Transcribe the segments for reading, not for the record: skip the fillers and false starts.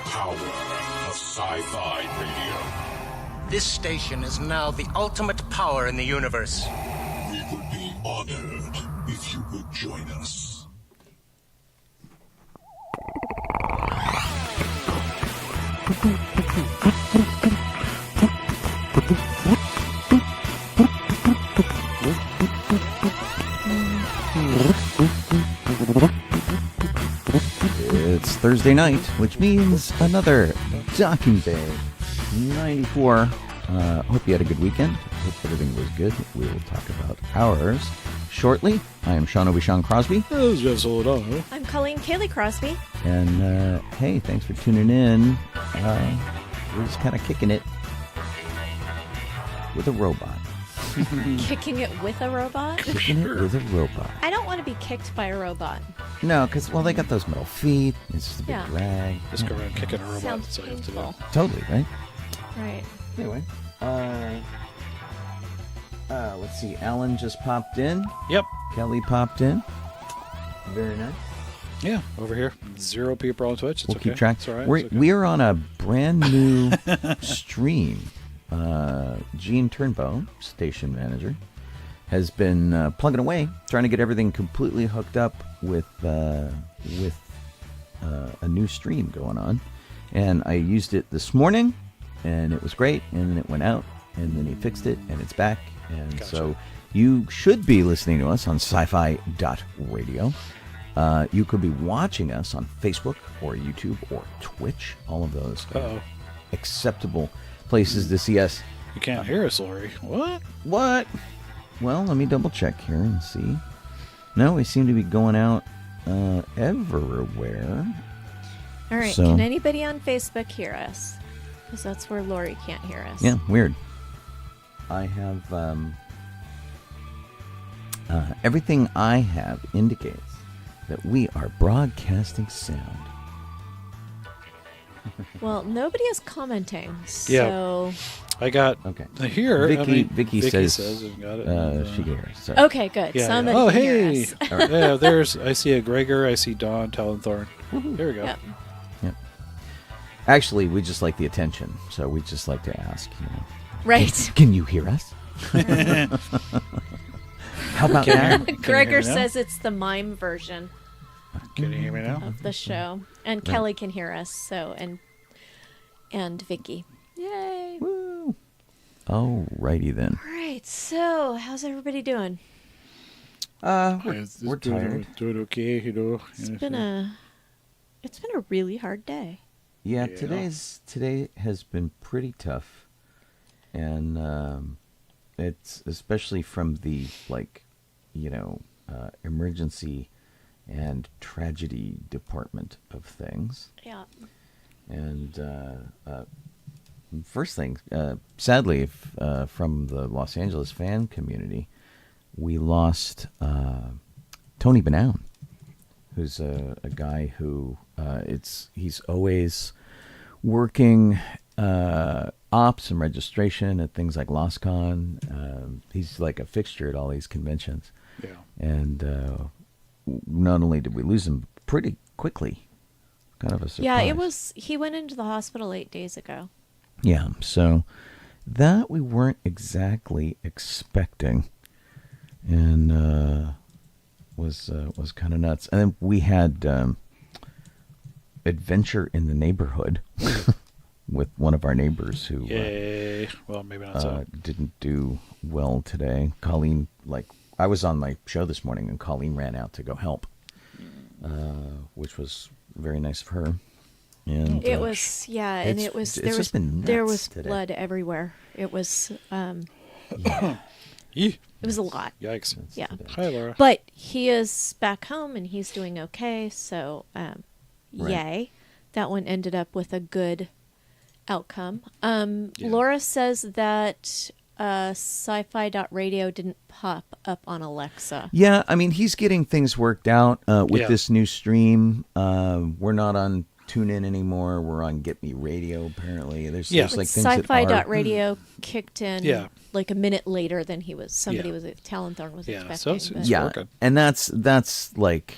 power of sci-fi radio. This station is now the ultimate power in the universe. We would be honored if you would join us. It's Thursday night, which means another Docking Bay 94. Hope you had a good weekend. Hope everything was good. We will talk about ours shortly. I am Sean Obi-Shawn Crosby. This is Donoho. I'm Colleen Kaylee Crosby. And hey, thanks for tuning in. We're just kind of kicking it with a robot. Kicking it with a robot? Kicking it with a robot. I don't want to be kicked by a robot. No, because, well, they got those metal feet. It's just a big Yeah. drag. Just go around kicking a robot. Sounds That's all you have to do. painful. Totally, right? Right. Anyway, let's see. Alan just popped in. Yep. Kelly popped in. Very nice. Yeah, over here. 0 people on Twitch. It's We'll okay. keep track. It's all right. We're, It's okay. we're on a brand new stream. Gene Turnbow, station manager, has been plugging away, trying to get everything completely hooked up with a new stream going on. And I used it this morning, and it was great. And then it went out, and then he fixed it, and it's back. And Gotcha. so you should be listening to us on sci-fi.radio. You could be watching us on Facebook or YouTube or Twitch. All of those Uh-oh. acceptable places to see us. You can't hear us, Lori. What? What? Well, let me double check here and see. No, we seem to be going out everywhere. All right. So- Can anybody on Facebook hear us? Because that's where Lori can't hear us. Yeah, weird. I have everything I have indicates that we are broadcasting sound. Well, nobody is commenting. Yeah. So. I got Okay. here. Vicky says we've got it. she can hear us. Sorry. Okay, good. Yeah, Somebody yeah. Oh, can hear hey. us. All right. Yeah, there's. I see a Gregor. I see Don Talonthorn. There we go. Yep. Actually, we just like the attention, so we just like to ask. You know, Right. can you hear us? How about Can you that? hear me Gregor now? says it's the mime version Can you hear me now? of the show. And Kelly can hear us, so and Vicky. Yay. Woo. Alrighty then. All right. So, how's everybody doing? We're tired. Doing okay, you know. It's been a really hard day. Yeah, Yeah. today has been pretty tough, and it's especially from the emergency and tragedy department of things. Yeah. And first thing, sadly, from the Los Angeles fan community, we lost Tony Benown, who's a guy who he's always working ops and registration at things like LostCon. He's like a fixture at all these conventions. Yeah. And not only did we lose him pretty quickly, kind of a surprise. Yeah, he went into the hospital 8 days ago. Yeah, so that we weren't exactly expecting, and was kind of nuts. And then we had adventure in the neighborhood with one of our neighbors who Yay. Well, maybe not so. didn't do well today. Colleen, I was on my show this morning, and Colleen ran out to go help, which was very nice of her. And It was, yeah, and it's- it was it's there just was been there nuts was today. blood everywhere. It was Yee. it was a lot. Yikes. Yeah. Hi, Laura. But he is back home and he's doing okay, so yay. That one ended up with a good outcome. Yeah. Laura says that sci-fi.radio didn't pop up on Alexa. Yeah, I mean, he's getting things worked out with Yeah. this new stream. We're not on TuneIn anymore. We're on Get Me Radio, apparently. There's Yeah. like things that are... Sci-fi.radio kicked in Yeah. like a minute later than somebody Yeah. was, Talonthorn was Yeah, expecting. so it's- but- it's Yeah, working. and that's like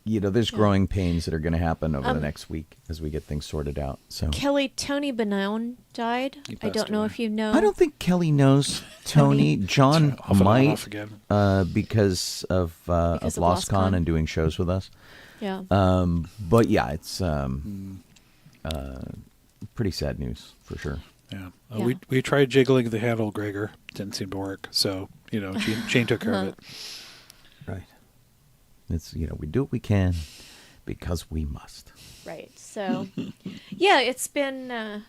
there's growing pains that are going to happen over the next week as we get things sorted out. So Kelly, Tony Benone died. He I don't know passed if you know. I don't think Kelly knows Tony. John Off and on, might off again. because of LostCon and doing shows with us. Yeah. But yeah, it's pretty sad news for sure. Yeah. Yeah. We tried jiggling the handle, Gregor. Didn't seem to work. So, Jane took care of it. Right. It's we do what we can because we must. Right. So, yeah, it's been a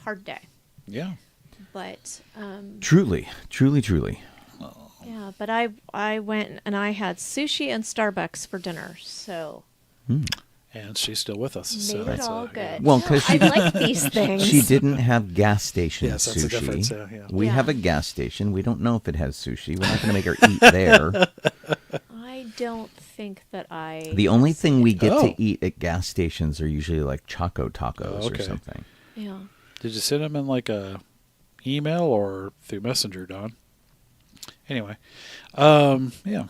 hard day, Yeah. but Truly. yeah. But I went and I had sushi and Starbucks for dinner, so And she's still with us. So made it that's all good. Well, 'cause I like these things. She didn't have gas station Yes, sushi. that's the difference, yeah. We Yeah. have a gas station. We don't know if it has sushi. We're not going to make her eat there. I don't think that I. The only thing we get Oh. to eat at gas stations are usually like Choco Tacos okay. or something. Yeah. Did you send him in like a email or through Messenger, Don? Anyway, yeah.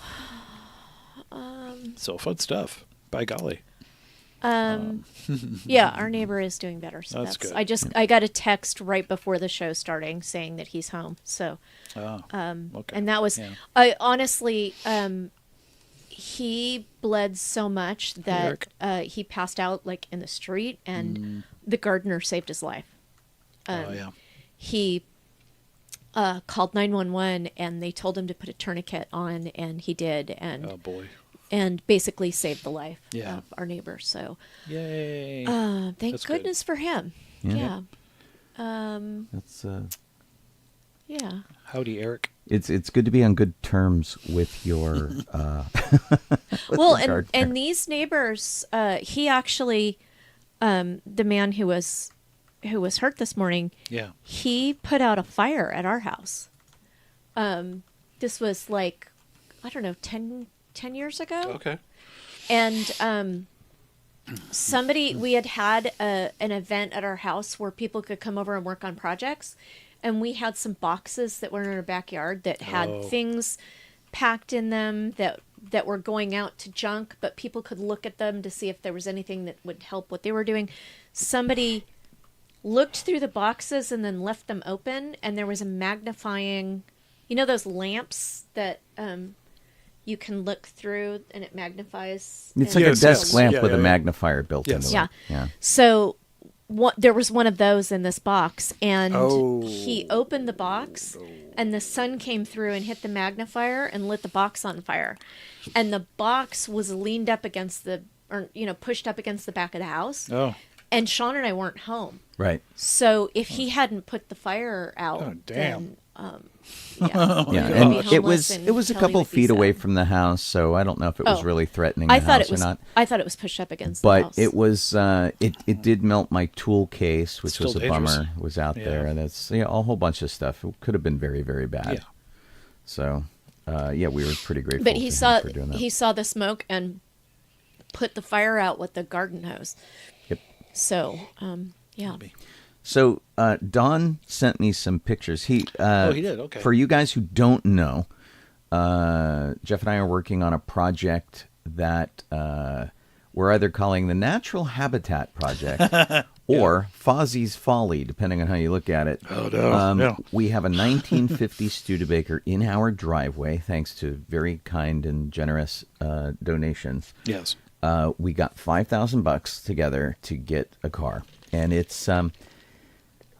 So fun stuff. By golly. Yeah, our neighbor is doing better. So That's that's good. I got a text right before the show starting saying that he's home. So, Oh, okay. and that was, Yeah. I honestly, he bled so much that he passed out like in the street, and the gardener saved his life. Oh, yeah. He called 911, and they told him to put a tourniquet on, and he did, and Oh, boy. and basically saved the life Yeah. of our neighbor. So, Yay. thank That's good. goodness for him. Yeah. Yeah. That's Yeah. Howdy, Eric. it's good to be on good terms with your Well, your gardener. and these neighbors, he actually, the man who was hurt this morning, Yeah. he put out a fire at our house. This was like, I don't know, 10 years ago. Okay. And we had an event at our house where people could come over and work on projects, and we had some boxes that were in our backyard that had Oh. things packed in them that were going out to junk, but people could look at them to see if there was anything that would help what they were doing. Somebody looked through the boxes and then left them open, and there was a magnifying, those lamps that you can look through and it magnifies. It's and like a Yes, desk yes. lamp Yeah, with yeah, a yeah. magnifier built Yes. into Yeah. it. Yeah. So there was one of those in this box, and Oh. he opened the box, and the sun came through and hit the magnifier and lit the box on fire. And the box was leaned up against pushed up against the back of the house. Oh. And Sean and I weren't home. Right. So if he hadn't put the fire out, Oh, damn. then, Yeah, we would and be it homeless, was and it was a Kelly couple would be feet away sad. from the house, so I don't know if it was Oh. really threatening the I thought house it was. or not. I thought it was pushed up against the But house. it was it did melt my tool case, which Still was a dangerous. bummer. It was out Yeah. there, and it's a whole bunch of stuff. It could have been very, very bad. Yeah. So we were pretty grateful. But to he him saw for doing that. he saw the smoke and put the fire out with the garden hose. Yep. So, yeah. So Don sent me some pictures. He he did? Okay. For you guys who don't know, Jeff and I are working on a project that we're either calling the Natural Habitat Project or Fozzie's Folly, depending on how you look at it. Oh, no. No. We have a 1950 Studebaker in our driveway, thanks to very kind and generous donations. Yes. We got $5,000 together to get a car, and it's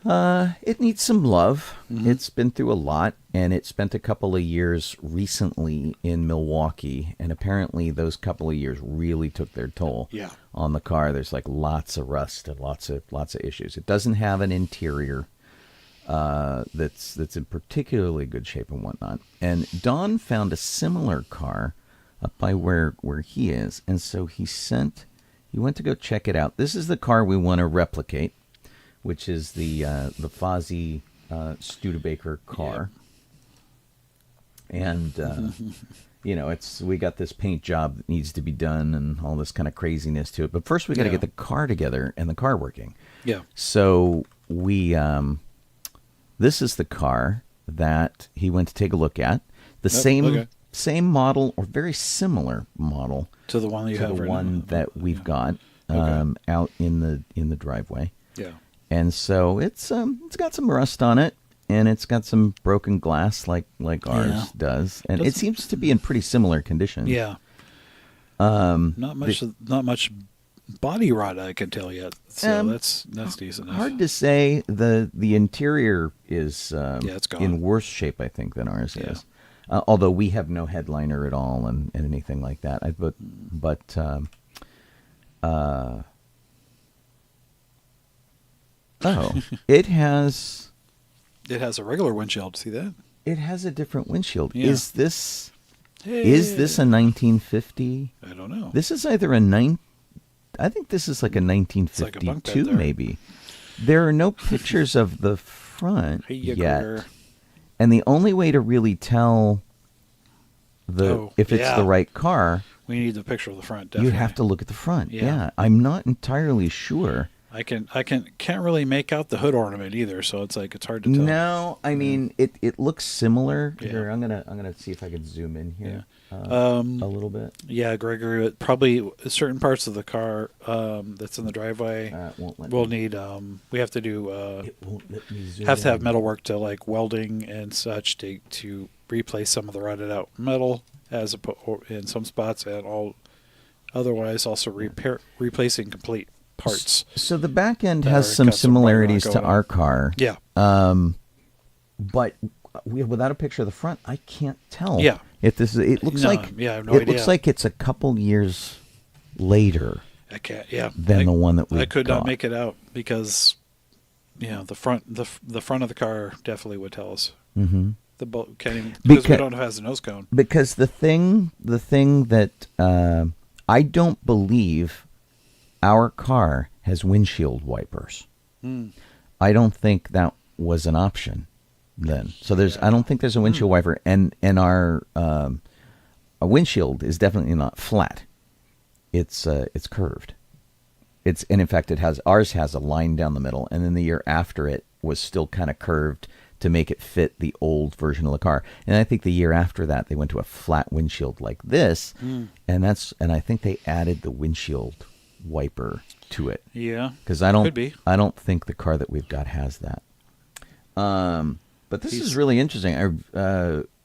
it needs some love. It's been through a lot, and it spent a couple of years recently in Milwaukee, and apparently those couple of years really took their toll Yeah. on the car. There's like lots of rust and lots of issues. It doesn't have an interior that's in particularly good shape and whatnot. And Don found a similar car up by where he is, and so he went to go check it out. This is the car we want to replicate, which is the Fozzie Studebaker car. And we got this paint job that needs to be done and all this kind of craziness to it. But first we got to get the car together and the car working. Yeah. So we this is the car that he went to take a look at. The same okay. same model or very similar model To the one that you to have the right one now. that we've got Okay. out in the driveway. Yeah. And so it's got some rust on it, and it's got some broken glass like ours Yeah. does, and it Doesn't- seems to be in pretty similar condition. Yeah. Not much body rot I can tell yet. So that's decent enough. Hard to say. The interior is it's gone. in worse shape, I think, than ours Yeah. is. Although we have no headliner at all and anything like that. It has It has a regular windshield. See that? a different windshield. Yeah. Is this a 1950? I don't know. This is either I think this is like a like a bunk bed 1952 there. maybe. There are no pictures of the front Hey, you yet. girl. And the only way to really tell if it's yeah. the right car, We need the picture of the front. you Definitely. have to look at the front. Yeah. Yeah. I'm not entirely sure. I can't really make out the hood ornament either, so it's hard to tell. No, I mean it looks similar. Yeah. Here, I'm gonna see if I can zoom in here Yeah. a little bit. Yeah, Gregory, probably certain parts of the car that's in the driveway It won't let will me. need. We have to do. It won't let me zoom. Have to have in. metal work to like welding and such to replace some of the rotted out metal or in some spots, and all otherwise also replacing complete parts. So the back end that has are some got some rubber similarities to going on. our car. Yeah, But without a picture of the front, I can't tell. Yeah. If this is, it looks No, like yeah, I have no it idea. looks like it's a couple years later I can't. Yeah, than the one that we I could got. not make it out because the front of the car definitely would tell us. Mm-hmm. The bolt can't even because we don't have a nose cone. Because the thing that I don't believe our car has windshield wipers. I don't think that was an option then. So I don't think there's a windshield wiper, and our windshield is definitely not flat. It's curved. And in fact ours has a line down the middle, and then the year after it was still kind of curved to make it fit the old version of the car. And I think the year after that they went to a flat windshield like this, and I think they added the windshield wiper to it. Yeah, Because could be. I don't think the car that we've got has that. But this is really interesting.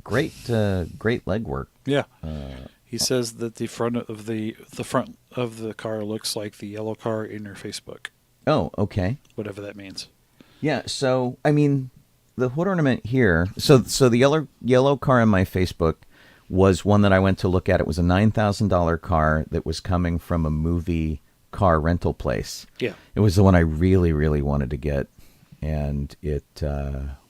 Great legwork. Yeah. He says that the front of the car looks like the yellow car in your Facebook, Oh, okay. whatever that means. Yeah. So I mean, the hood ornament here. So the yellow car on my Facebook was one that I went to look at. It was a $9,000 car that was coming from a movie car rental place. Yeah. It was the one I really, really wanted to get, and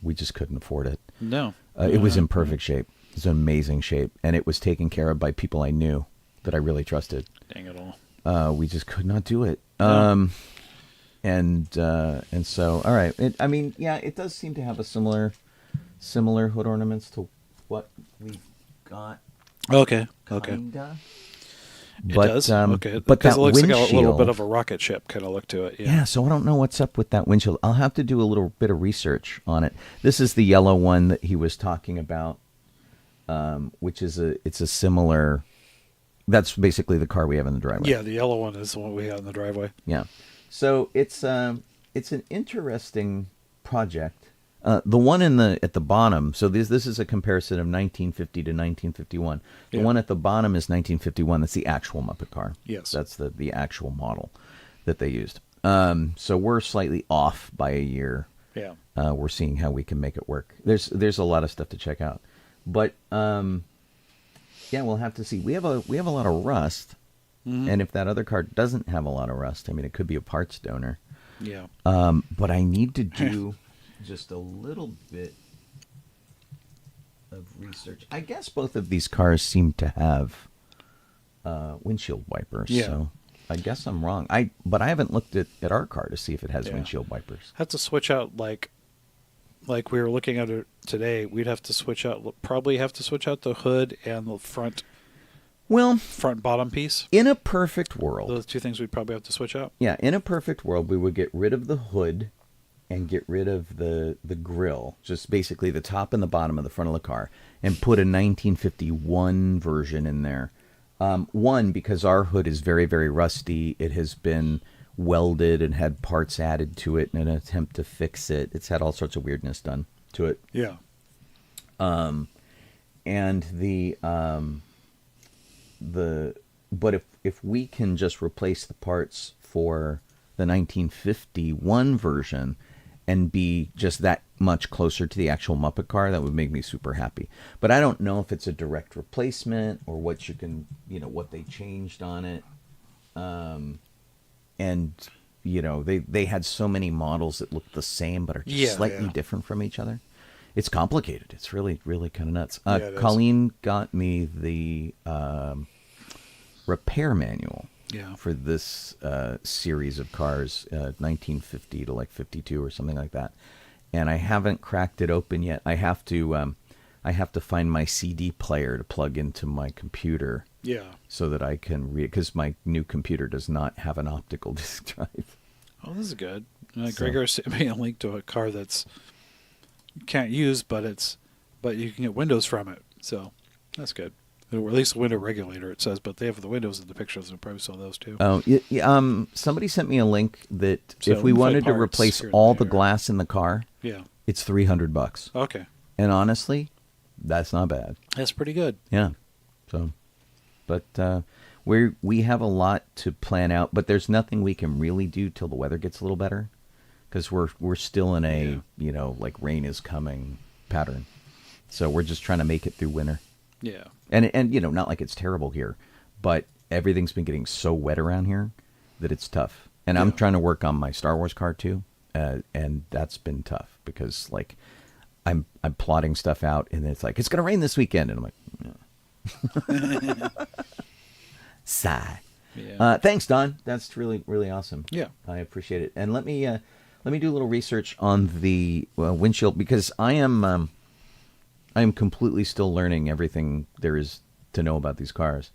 we just couldn't afford it. No. It was in perfect shape. It was in amazing shape, and it was taken care of by people I knew that I really trusted. Dang it all. We just could not do it. No. And so, all right. It does seem to have a similar hood ornaments to what we've got. Okay. Kinda. It But, does. but because that it looks like a little windshield- bit of a rocket ship kind of look to it. Yeah, so I don't know what's up with that windshield. I'll have to do a little bit of research on it. This is the yellow one that he was talking about, which is it's a similar. That's basically the car we have in the driveway. Yeah, the yellow one is the one we have in the driveway. Yeah. So it's an interesting project. The one at the bottom. So this is a comparison of 1950 to 1951. The Yeah. one at the bottom is 1951. That's the actual Muppet car. Yes. That's the actual model that they used. So we're slightly off by a year. Yeah. We're seeing how we can make it work. There's a lot of stuff to check out, but yeah, we'll have to see. We have a lot of rust, and if that other car doesn't have a lot of rust, I mean, it could be a parts donor. Yeah. But I need to do just a little bit of research. I guess both of these cars seem to have windshield wipers. Yeah. So I guess I'm wrong. But I haven't looked at our car to see if it has Yeah. windshield wipers. Have to switch out like we were looking at it today. We'd have to switch out the hood and the front Well, bottom piece. in a perfect world, Those two things we'd probably have to switch out. yeah, in a perfect world, we would get rid of the hood and get rid of the grill, just basically the top and the bottom of the front of the car, and put a 1951 version in there. One, because our hood is very, very rusty. It has been welded and had parts added to it in an attempt to fix it. It's had all sorts of weirdness done to it. Yeah. And but if we can just replace the parts for the 1951 version and be just that much closer to the actual Muppet car, that would make me super happy. But I don't know if it's a direct replacement or what you can, what they changed on it. And they had so many models that look the same but are just slightly different from each other. It's complicated. It's really, really kind of nuts. Colleen got me the repair manual for this series of cars, 1950 to like 52 or something like that. And I haven't cracked it open yet. I have to find my CD player to plug into my computer. Yeah. So that I can read, because my new computer does not have an optical disc drive. Oh, this is good. Gregor sent me a link to a car that's you can't use, but you can get windows from it. So that's good. Or at least a window regulator, it says, but they have the windows in the pictures, and probably saw those too. Oh, yeah, somebody sent me a link that if we wanted to replace all the glass in the car, it's $300. Okay. And honestly, that's not bad. That's pretty good. Yeah. So, but we have a lot to plan out, but there's nothing we can really do till the weather gets a little better, because we're still in a like rain is coming pattern. So we're just trying to make it through winter. Yeah. And not like it's terrible here, but everything's been getting so wet around here that it's tough. And I'm trying to work on my Star Wars car too, and that's been tough because like I'm plotting stuff out, and it's like it's gonna rain this weekend, and I'm like, sigh. Yeah. Thanks, Don. That's really, really awesome. Yeah, I appreciate it. And let me do a little research on the windshield, because I am completely still learning everything there is to know about these cars.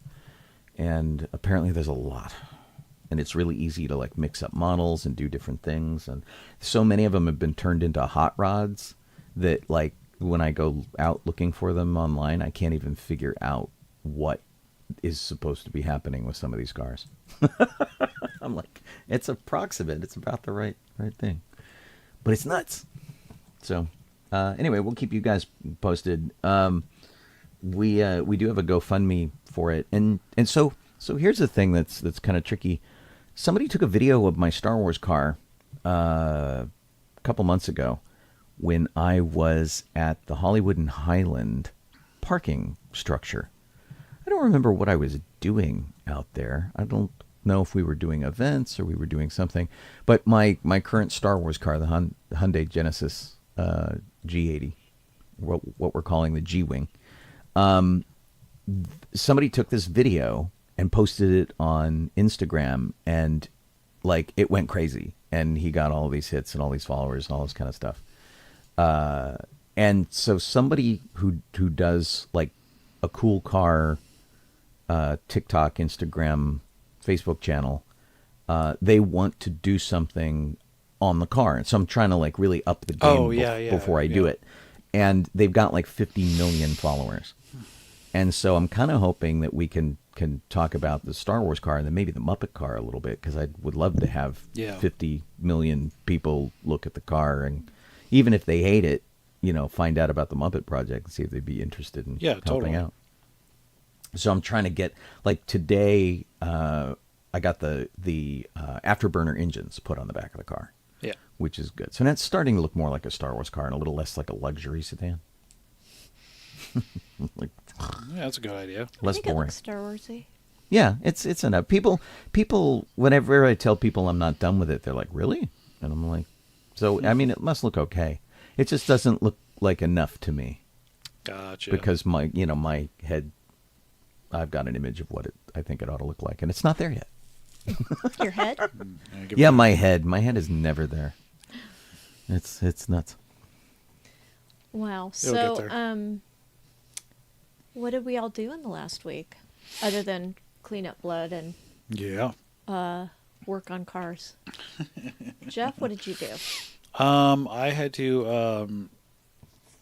And apparently there's a lot. And it's really easy to like mix up models and do different things. And so many of them have been turned into hot rods that like when I go out looking for them online, I can't even figure out what is supposed to be happening with some of these cars. I'm like, it's approximate. It's about the right thing. But it's nuts. So anyway, we'll keep you guys posted. We do have a GoFundMe for it, and so here's the thing that's kind of tricky. Somebody took a video of my Star Wars car a couple months ago when I was at the Hollywood and Highland parking structure. I don't remember what I was doing out there. I don't know if we were doing events or we were doing something, but my current Star Wars car, the Hyundai Genesis G80, what we're calling the G-Wing. Somebody took this video and posted it on Instagram, and like it went crazy, and he got all these hits and all these followers and all this kind of stuff. And so somebody who does like a cool car TikTok, Instagram, Facebook channel, they want to do something on the car, and so I'm trying to like really up the game before I do it. And they've got like 50 million followers, and so I'm kind of hoping that we can talk about the Star Wars car and then maybe the Muppet car a little bit, because I would love to have 50 million people look at the car, and even if they hate it, find out about the Muppet project and see if they'd be interested in helping out. So I'm trying to get, like today, I got the afterburner engines put on the back of the car. Yeah. Which is good. So now it's starting to look more like a Star Wars car and a little less like a luxury sedan. Yeah, that's a good idea. Less I think boring. It looks Star Warsy. Yeah, it's enough. People, whenever I tell people I'm not done with it, they're like, really? And I'm like, so, I mean, it must look okay. It just doesn't look like enough to me. Gotcha. Because my head, I've got an image of what I think it ought to look like, and it's not there yet. Your head? Yeah, my head. My head is never there. It's nuts. Wow. It'll get there. So, what did we all do in the last week, other than clean up blood and work on cars? Jeff, what did you do? I had to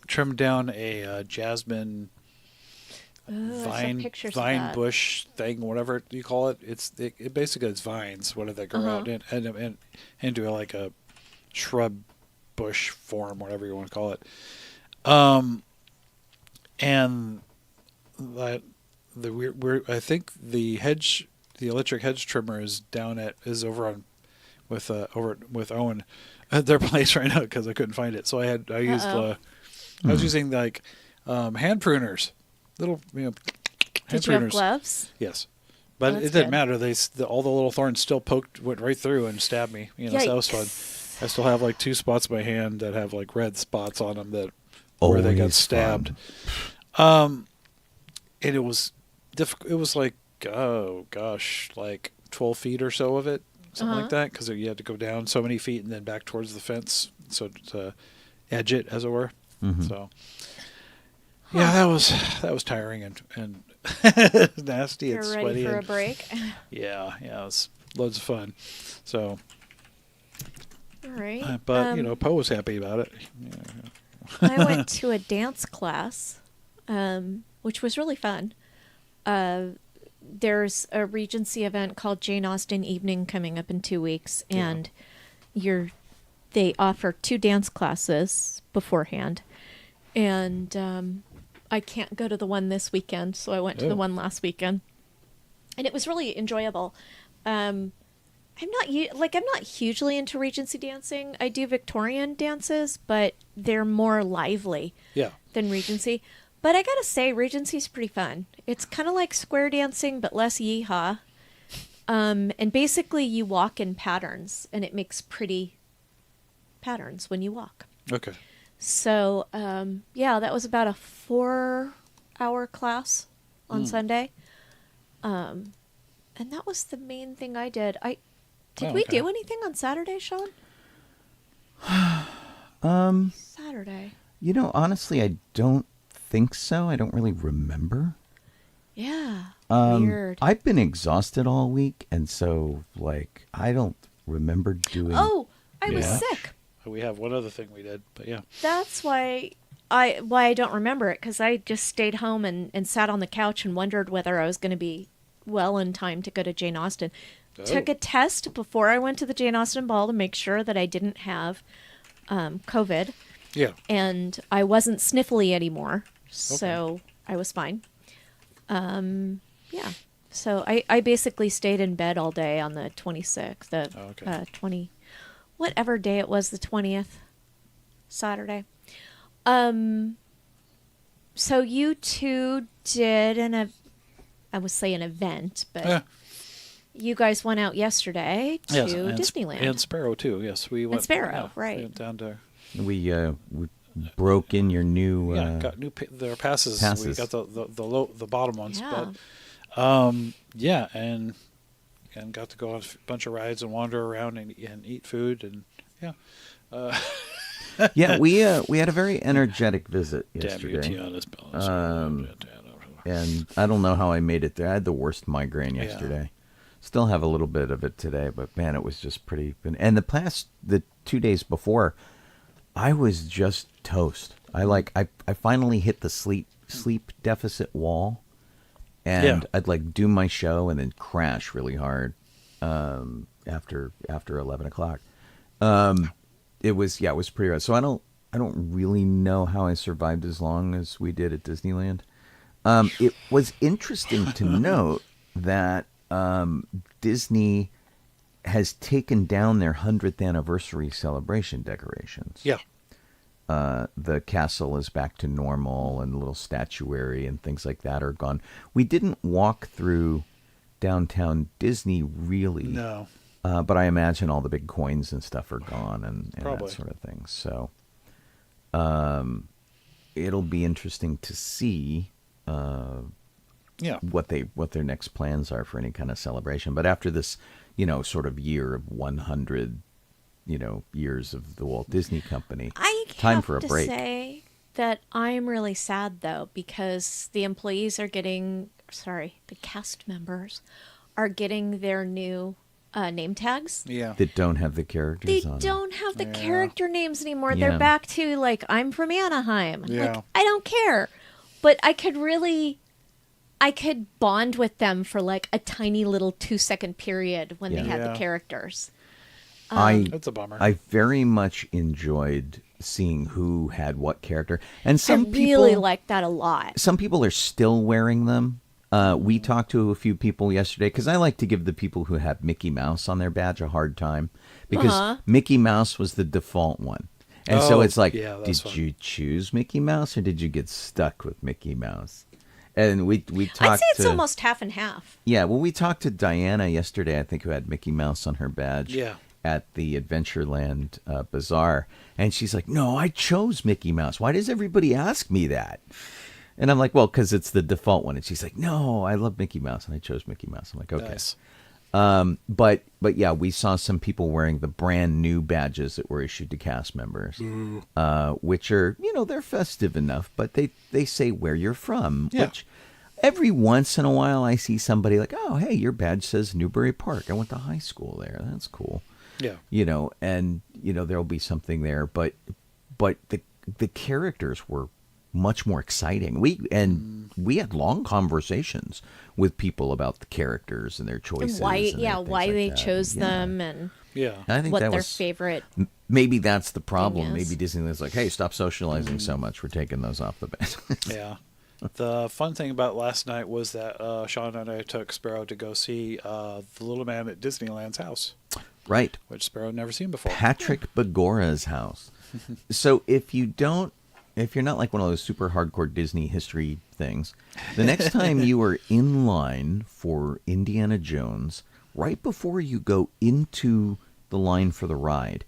trim down a jasmine Ooh, I saw vine pictures of that. bush thing, whatever you call it. It basically it's vines, what do they grow out and into like a shrub bush form, whatever you want to call it. And that I think the electric hedge trimmer is over on with Owen at their place right now because I couldn't find it. So I was using like hand pruners, little hand Did you have pruners. gloves? Yes, but Oh, it that's didn't good. matter. All the little thorns still went right through and stabbed me. So that was fun. I still have like 2 spots in my hand that have like red spots on them where they got Always stabbed. fun. And it was difficult. It was like, oh gosh, like 12 feet or so of it, something like that, because you had to go down so many feet and then back towards the fence, so to edge it, as it were. So, yeah, that was tiring and nasty You're and ready sweaty. for a break. Yeah, it was loads of fun. So, All right. but Poe was happy about it. I went to a dance class, which was really fun. There's a Regency event called Jane Austen Evening coming up in 2 weeks, and they offer 2 dance classes beforehand. And I can't go to the one this weekend, so I went to the one last weekend, and it was really enjoyable. I'm not hugely into Regency dancing. I do Victorian dances, but they're more lively than Regency. But I gotta say, Regency's pretty fun. It's kind of like square dancing, but less yeehaw. And basically, you walk in patterns, and it makes pretty patterns when you walk. Okay. So, that was about a 4-hour class on Sunday. And that was the main thing I did. Did we do anything on Saturday, Sean? Saturday. Honestly, I don't think so. I don't really remember. Yeah. Weird. I've been exhausted all week, and so I don't remember doing. Oh, I was sick. We have one other thing we did, but yeah. That's why I don't remember it, because I just stayed home and sat on the couch and wondered whether I was going to be well in time to go to Jane Austen. Took a test before I went to the Jane Austen ball to make sure that I didn't have COVID. Yeah. And I wasn't sniffly anymore, so I was fine. Yeah. So I basically stayed in bed all day on the 26th, 20, whatever day it was, the 20th, Saturday. So you two did I would say an event, but you guys went out yesterday to Disneyland. And Sparrow too. Yes, we went. And Sparrow, right? We went down to. We broke in your new. Got their passes. We got the bottom ones, Yeah. but and got to go on a bunch of rides and wander around and eat food and Yeah, we had a very energetic visit yesterday. Damn And I don't know how I made it there. I had the worst migraine yesterday. Still have a little bit of it today, but man, it was just pretty. And the 2 days before, I was just toast. I finally hit the sleep deficit wall, and I'd do my show and then crash really hard after 11 o'clock. It was pretty rough. So I don't really know how I survived as long as we did at Disneyland. It was interesting to note that Disney has taken down their 100th anniversary celebration decorations. Yeah. The castle is back to normal, and little statuary and things like that are gone. We didn't walk through downtown Disney, really. No. But I imagine all the big coins and stuff are gone and that sort of thing. So it'll be interesting to see what their next plans are for any kind of celebration. But after this, sort of year of 100, years of the Walt Disney Company, time for a break. I have to say that I'm really sad, though, because the employees are the cast members are getting their new name tags. Yeah. That don't have the characters They on them. don't have the Yeah. character names anymore. Yeah. They're back to like, I'm from Anaheim. Yeah. Like, I don't care. But I could bond with them for like a tiny little 2-second period when they had Yeah. the characters. That's a bummer. I very much enjoyed seeing who had what character, and some I really people like that a lot. some people are still wearing them. We talked to a few people yesterday because I like to give the people who have Mickey Mouse on their badge a hard time because Mickey Mouse was the default one. And so Oh, it's like, yeah, that's did fun. you choose Mickey Mouse or did you get stuck with Mickey Mouse? And we talked I'd say it's to, almost half and half. Yeah, well, we talked to Diana yesterday, I think, who had Mickey Mouse on her badge Yeah. at the Adventureland Bazaar. And she's like, no, I chose Mickey Mouse. Why does everybody ask me that? And I'm like, well, because it's the default one. And she's like, no, I love Mickey Mouse, and I chose Mickey Mouse. I'm like, okay. Nice. But yeah, we saw some people wearing the brand new badges that were issued to cast members, which are, they're festive enough, but they say where you're from, Yeah. which every once in a while I see somebody like, oh, hey, your badge says Newbury Park. I went to high school there. That's cool. Yeah. And there'll be something there, but the characters were much more exciting. We had long conversations with people about the characters and their choices. And why, and yeah, things why like they that. chose Yeah. them and Yeah. I think what that their was favorite. maybe that's the problem. thing is. Maybe Disneyland's like, hey, stop socializing so much. We're taking those off the bat. Yeah. The fun thing about last night was that Sean and I took Sparrow to go see the little man at Disneyland's house, Right. which Sparrow had never seen before. Patrick Begora's house. So if you're not like one of those super hardcore Disney history things, the next time you are in line for Indiana Jones, right before you go into the line for the ride,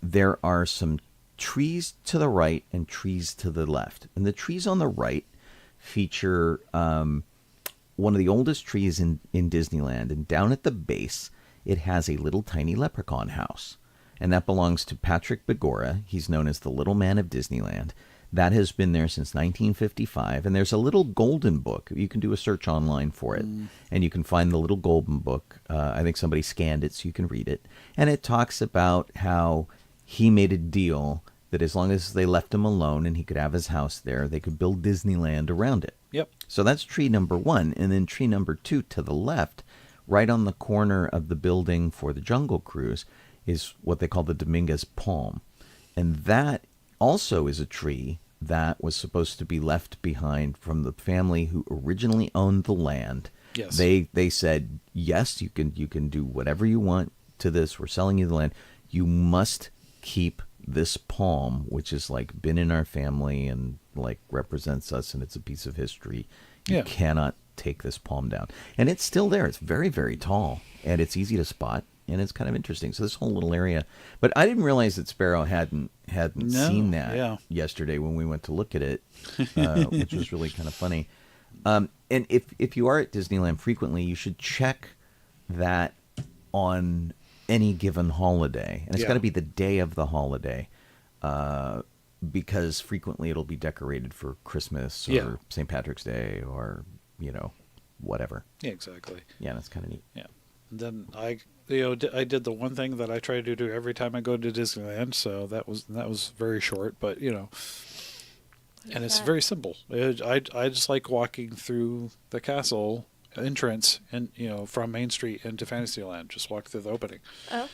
there are some trees to the right and trees to the left. And the trees on the right feature one of the oldest trees in Disneyland. And down at the base, it has a little tiny leprechaun house. And that belongs to Patrick Begora. He's known as the Little Man of Disneyland. That has been there since 1955. And there's a little golden book. You can do a search online for it. And you can find the little golden book. I think somebody scanned it so you can read it. And it talks about how he made a deal that as long as they left him alone and he could have his house there, they could build Disneyland around it. Yep. So that's tree number 1. And then tree number 2 to the left, right on the corner of the building for the Jungle Cruise, is what they call the Dominguez palm. And that also is a tree that was supposed to be left behind from the family who originally owned the land. Yes. They said, yes, you can do whatever you want to this. We're selling you the land. You must keep this palm, which has like been in our family and like represents us, and it's a piece of history. You Yeah. cannot take this palm down. And it's still there. It's very, very tall, and it's easy to spot, and it's kind of interesting. So this whole little area, but I didn't realize that Sparrow hadn't No, seen that yeah. yesterday when we went to look at it, which was really kind of funny. And if you are at Disneyland frequently, you should check that on any given holiday, and it's Yeah. got to be the day of the holiday, because frequently it'll be decorated for Christmas or Yeah. St. Patrick's Day or whatever. Yeah, exactly. Yeah, that's kind of neat. Yeah. And then I did the one thing that I try to do every time I go to Disneyland. So that was very short, but and it's very simple. I just like walking through the castle entrance and from Main Street into Fantasyland. Just walk through the opening. Oh,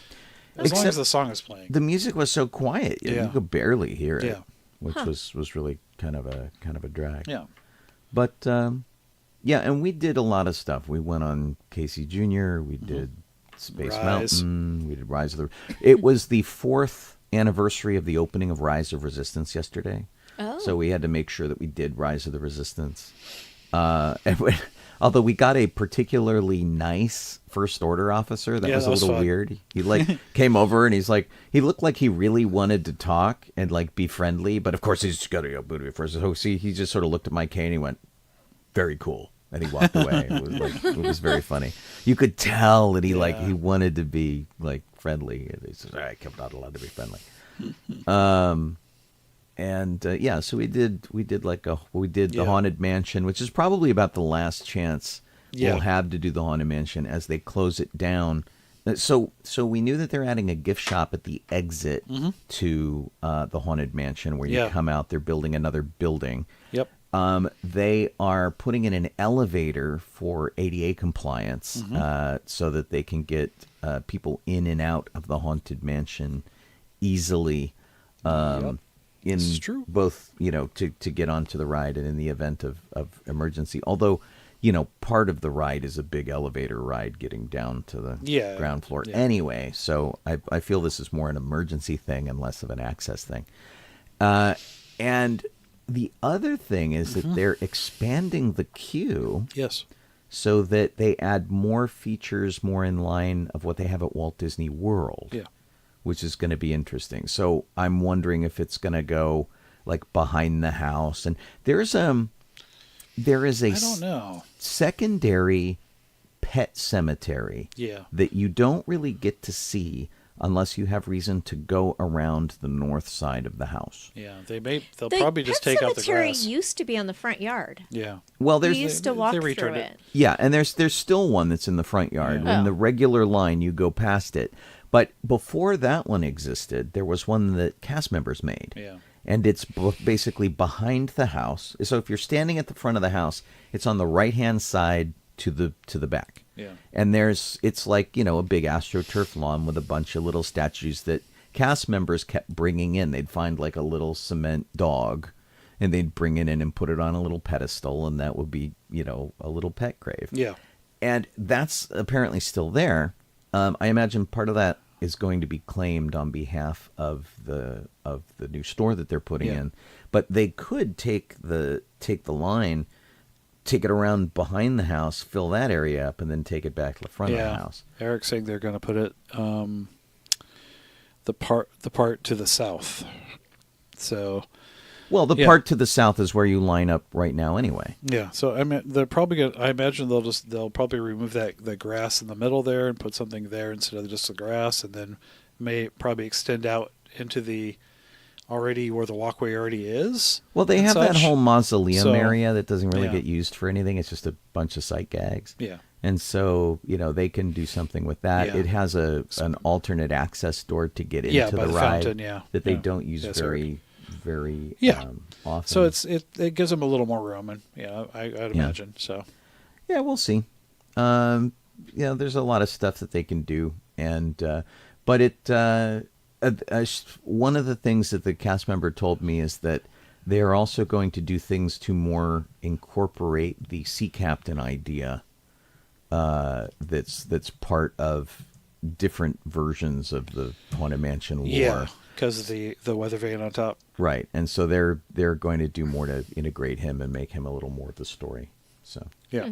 As long Except as the song is playing. The music was so quiet, you Yeah. could barely hear it, Yeah. which was really kind of a drag. Yeah. But yeah, and we did a lot of stuff. We went on Casey Jr. We did Space Rise. Mountain. We did Rise of the. It was the 4th anniversary of the opening of Rise of Resistance yesterday. Oh. So we had to make sure that we did Rise of the Resistance. Although we got a particularly nice First Order officer, that Yeah, was that a was little fun. weird. He came over and he looked like he really wanted to talk and be friendly, but of course he's got to go booty first. So he just sort of looked at my cane and he went, "Very cool," and he walked away. It was very funny. You could tell that he wanted to be friendly. And he says, "I kept not allowed to be friendly." So we did the Haunted Mansion, which is probably about the last chance we'll have to do the Haunted Mansion as they close it down So we knew that they're adding a gift shop at the exit to the Haunted Mansion where you come out. They're building another building. Yep. They are putting in an elevator for ADA compliance so that they can get people in and out of the Haunted Mansion easily. It's true. Both, to get onto the ride and in the event of emergency. Although, part of the ride is a big elevator ride getting down to the ground floor anyway. So I feel this is more an emergency thing and less of an access thing. And the other thing is that they're expanding the queue. Yes. So that they add more features more in line of what they have at Walt Disney World. Yeah. Which is going to be interesting. So I'm wondering if it's going to go like behind the house. And there is a I don't know. Secondary pet cemetery Yeah. that you don't really get to see unless you have reason to go around the north side of the house. Yeah, they'll probably just take out the cemetery grass. used to be on the front yard. Yeah. Well, You used to walk through returned it. Yeah, and there's still one that's in the front yard. Yeah. In Oh. the regular line, you go past it. But before that one existed, there was one that cast members made. Yeah. And it's basically behind the house. So if you're standing at the front of the house, it's on the right-hand side to the back. Yeah. And it's like, a big AstroTurf lawn with a bunch of little statues that cast members kept bringing in. They'd find like a little cement dog, and they'd bring it in and put it on a little pedestal, and that would be, a little pet grave. Yeah. And that's apparently still there. I imagine part of that is going to be claimed on behalf of the new store that they're putting in. But they could take the line, take it around behind the house, fill that area up, and then take it back to the front of the house. Eric's saying they're going to put it the part to the south. So. Well, the part to the south is where you line up right now, anyway. Yeah, so I mean, they're probably gonna. I imagine they'll probably remove the grass in the middle there and put something there instead of just the grass, and then may probably extend out into the already where the walkway already is. Well, they have that whole mausoleum area that doesn't really yeah. get used for anything. It's just a bunch of sight gags. Yeah. And so, they can do something with that. Yeah. It has an alternate access door to get into by the the ride fountain, that they Yeah. don't use That's very often. So it gives them a little more room, and I'd imagine. So yeah, we'll see. There's a lot of stuff that they can do, and but one of the things that the cast member told me is that they are also going to do things to more incorporate the sea captain idea. That's part of different versions of the Haunted Mansion lore. yeah, because of the weather vane on top. Right, and so they're going to do more to integrate him and make him a little more of the story. So Yeah.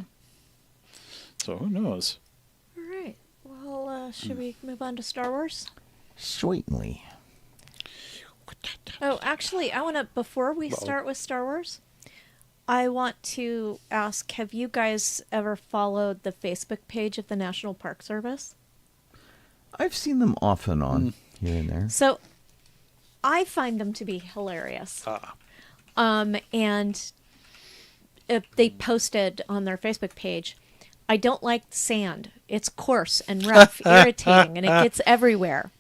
So who knows? All right. Well, should we move on to Star Wars? certainly. Oh, actually, before we start with Star Wars, I want to ask, have you guys ever followed the Facebook page of the National Park Service? I've seen them off and on here and there. So, I find them to be hilarious. And they posted on their Facebook page, I don't like the sand. It's coarse and rough, irritating, and it gets everywhere.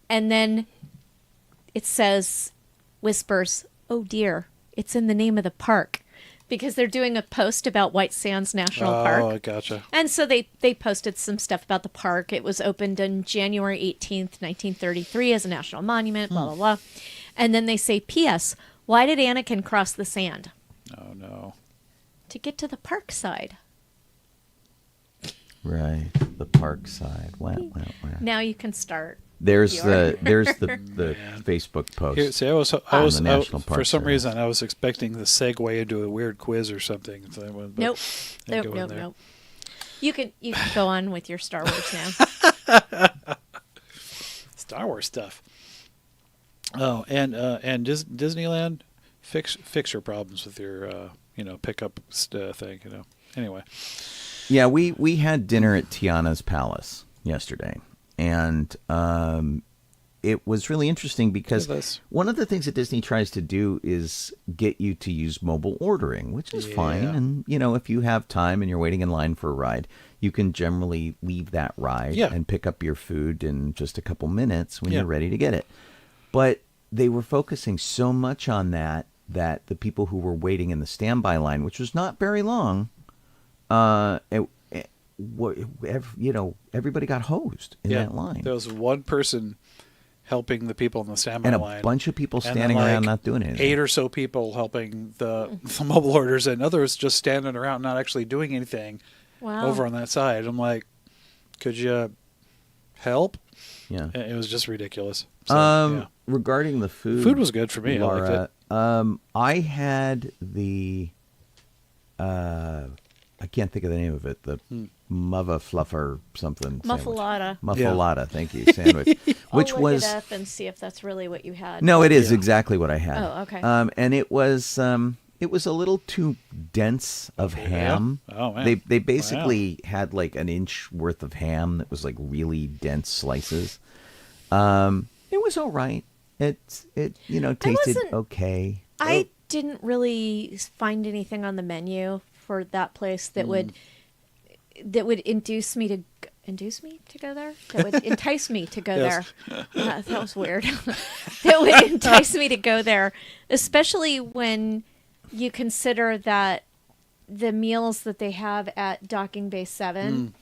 And then it whispers, oh dear, it's in the name of the park. Because they're doing a post about White Sands National Park. Oh, I gotcha. And so they posted some stuff about the park. It was opened on January 18th, 1933 as a national monument, blah, blah, blah. And then they say, P.S., why did Anakin cross the sand? Oh, no. To get to the park side. Right, the park side. Wow. Now you can start. There's your- the Facebook post. Here, see, the National Park for some Service. reason, I was expecting the segue into a weird quiz or something. So Nope. didn't go in there. Nope. You can go on with your Star Wars now. Star Wars stuff. Oh, and Disneyland, fix your problems with your pickup thing. Anyway. Yeah, we had dinner at Tiana's Palace yesterday, and it was really interesting because Yeah, that's- one of the things that Disney tries to do is get you to use mobile ordering, which is fine. Yeah. And, if you have time and you're waiting in line for a ride, you can generally leave that ride Yeah. and pick up your food in just a couple minutes when Yeah. you're ready to get it. But they were focusing so much on that the people who were waiting in the standby line, which was not very long, everybody got hosed in that line. There was one person helping the people in the standby And a line. bunch of people and then, standing around not doing anything. 8 or so people helping the mobile orders, and others just standing around not actually doing anything Wow. over on that side. I'm like, could you help? Yeah. And it was just ridiculous. So, Regarding the food, Food was good for me. I liked it. I had the, I can't think of the name of it. The Muffa Fluffer something. Muffalata. Muffalata, thank you, sandwich. Which I'll look was it up and see if that's really what you had. no, it is exactly what I had. Oh, okay. And it was a little too dense of ham. Oh, man. They basically had like an inch worth of ham that was like really dense slices. It was all right. It tasted wasn't- okay. I didn't really find anything on the menu for that place that would entice me to go there. That would entice me to go Yes. there. That was weird. That would entice me to go there, especially when you consider that the meals that they have at Docking Bay 7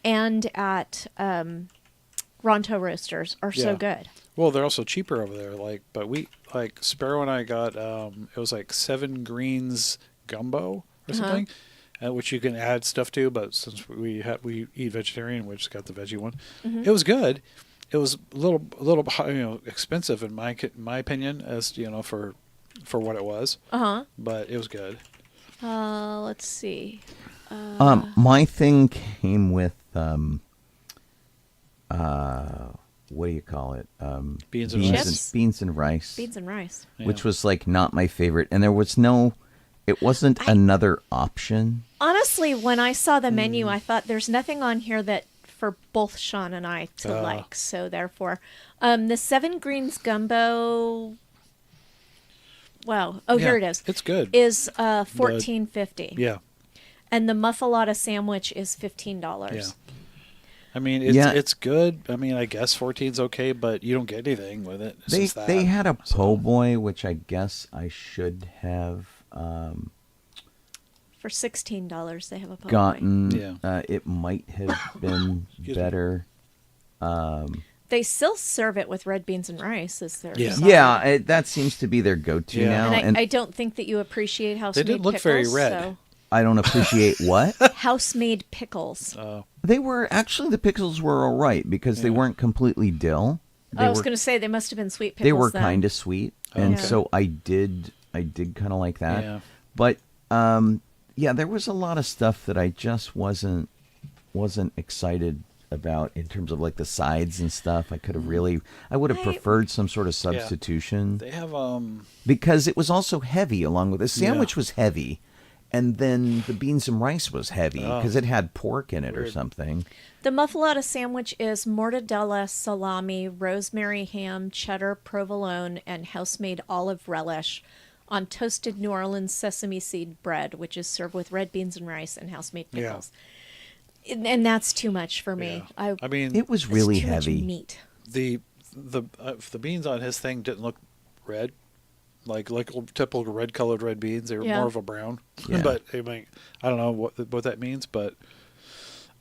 and at Ronto Roasters are so Yeah. good. Well, they're also cheaper over there. But we Sparrow and I got it was like 7 greens gumbo or something, which you can add stuff to. But since we eat vegetarian, we just got the veggie one. It was good. It was a little expensive in my opinion, as for what it was. But it was good. Let's see. My thing came with what do you call it? Beans and rice. Chips? Beans and rice. Beans and rice. Which was like not my favorite, and there was no. It wasn't another option. Honestly, when I saw the menu, I thought there's nothing on here that for both Sean and I to like. So therefore, the 7 greens gumbo. Wow! Oh, here it is. It's good. Is $14.50. Yeah. And the muffalata sandwich is $15. Yeah. I mean, it's good. I mean, I guess 14's okay, but you don't get anything with it. It's just that. They had a po' boy, which I guess I should have For $16, they have a po' boy. gotten. Yeah. It might have been better. They still serve it with red beans and rice as their Yeah. side. Yeah, that seems to be their go-to Yeah. now. And I don't think that you appreciate house-made didn't look pickles. very red. So. I don't appreciate what. House-made pickles. They were actually, the pickles were all right because they weren't completely dill. I was going to say they must have been sweet pickles. They were then. kind of sweet, and Okay. so I did kind of like that. Yeah. But there was a lot of stuff that I just wasn't excited about in terms of like the sides and stuff. I would have preferred some sort of substitution They have because it was also heavy. Along with the sandwich was heavy, and then the beans and rice was heavy because it had pork in it or something. The muffalata sandwich is mortadella, salami, rosemary ham, cheddar, provolone, and house-made olive relish on toasted New Orleans sesame seed bread, which is served with red beans and rice and house-made pickles. And that's too much for me. Yeah. I mean, It was it's really too much heavy. meat. the beans on his thing didn't look red, like typical red beans. They were Yeah. more of a brown. Yeah. But I mean, I don't know what that means, but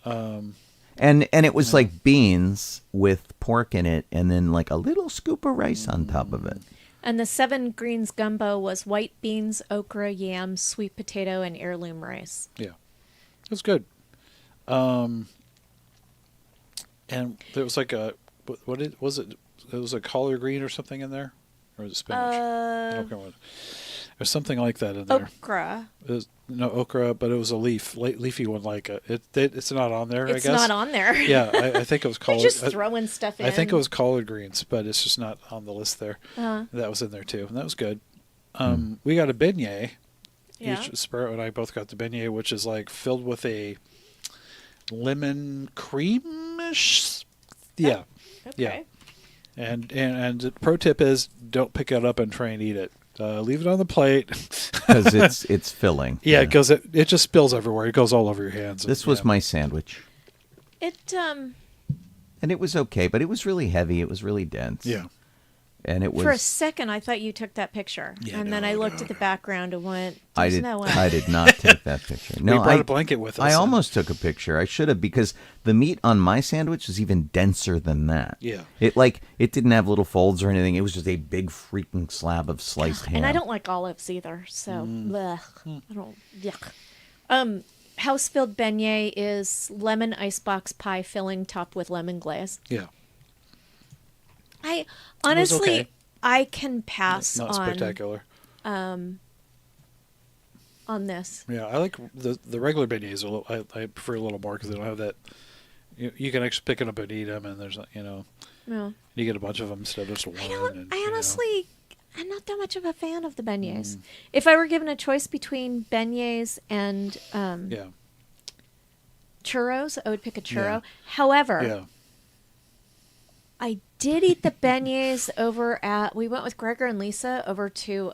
And it was like beans with pork in it, and then like a little scoop of rice on top of it. And the 7 greens gumbo was white beans, okra, yam, sweet potato, and heirloom rice. yeah, it was good. And there was like was it? It was a collard green or something in there, or was it spinach? I don't remember. There's something like that in there. Okra. It was, no okra, but it was a leafy one. Like it's not on there. It's I guess not on there. Yeah, I think it was They're collard. just throwing stuff in. I think it was collard greens, but it's just not on the list there. That was in there too, and that was good. We got a beignet. Yeah. Sparrow and I both got the beignet, which is like filled with a lemon creamish. Yeah, Okay. yeah. And the pro tip is don't pick it up and try and eat it. Leave it on the plate. Because it's filling. Yeah, because it just spills everywhere. It goes all over your hands. This was my sandwich. And it was okay, but it was really heavy. It was really dense. Yeah. And it was. For a second, I thought you took that picture, and then I looked at the background and went, "There's no way." I did not take that picture. No, we brought a blanket with us. I almost took a picture. I should have, because the meat on my sandwich was even denser than that. Yeah. It didn't have little folds or anything. It was just a big freaking slab of sliced ham. And I don't like olives either, so blech. I don't. Yuck. House filled beignet is lemon icebox pie filling topped with lemon glaze. Yeah. I honestly, okay. I can pass Not on spectacular. on this. Yeah, I like the regular beignets. I prefer a little more because they don't have that. You can actually pick it up and eat them, and there's No. you get a bunch of them instead of just one. I honestly, I'm not that much of a fan of the beignets. If I were given a choice between beignets and churros, I would pick a churro. Yeah. However, I did eat the beignets we went with Gregor and Lisa over to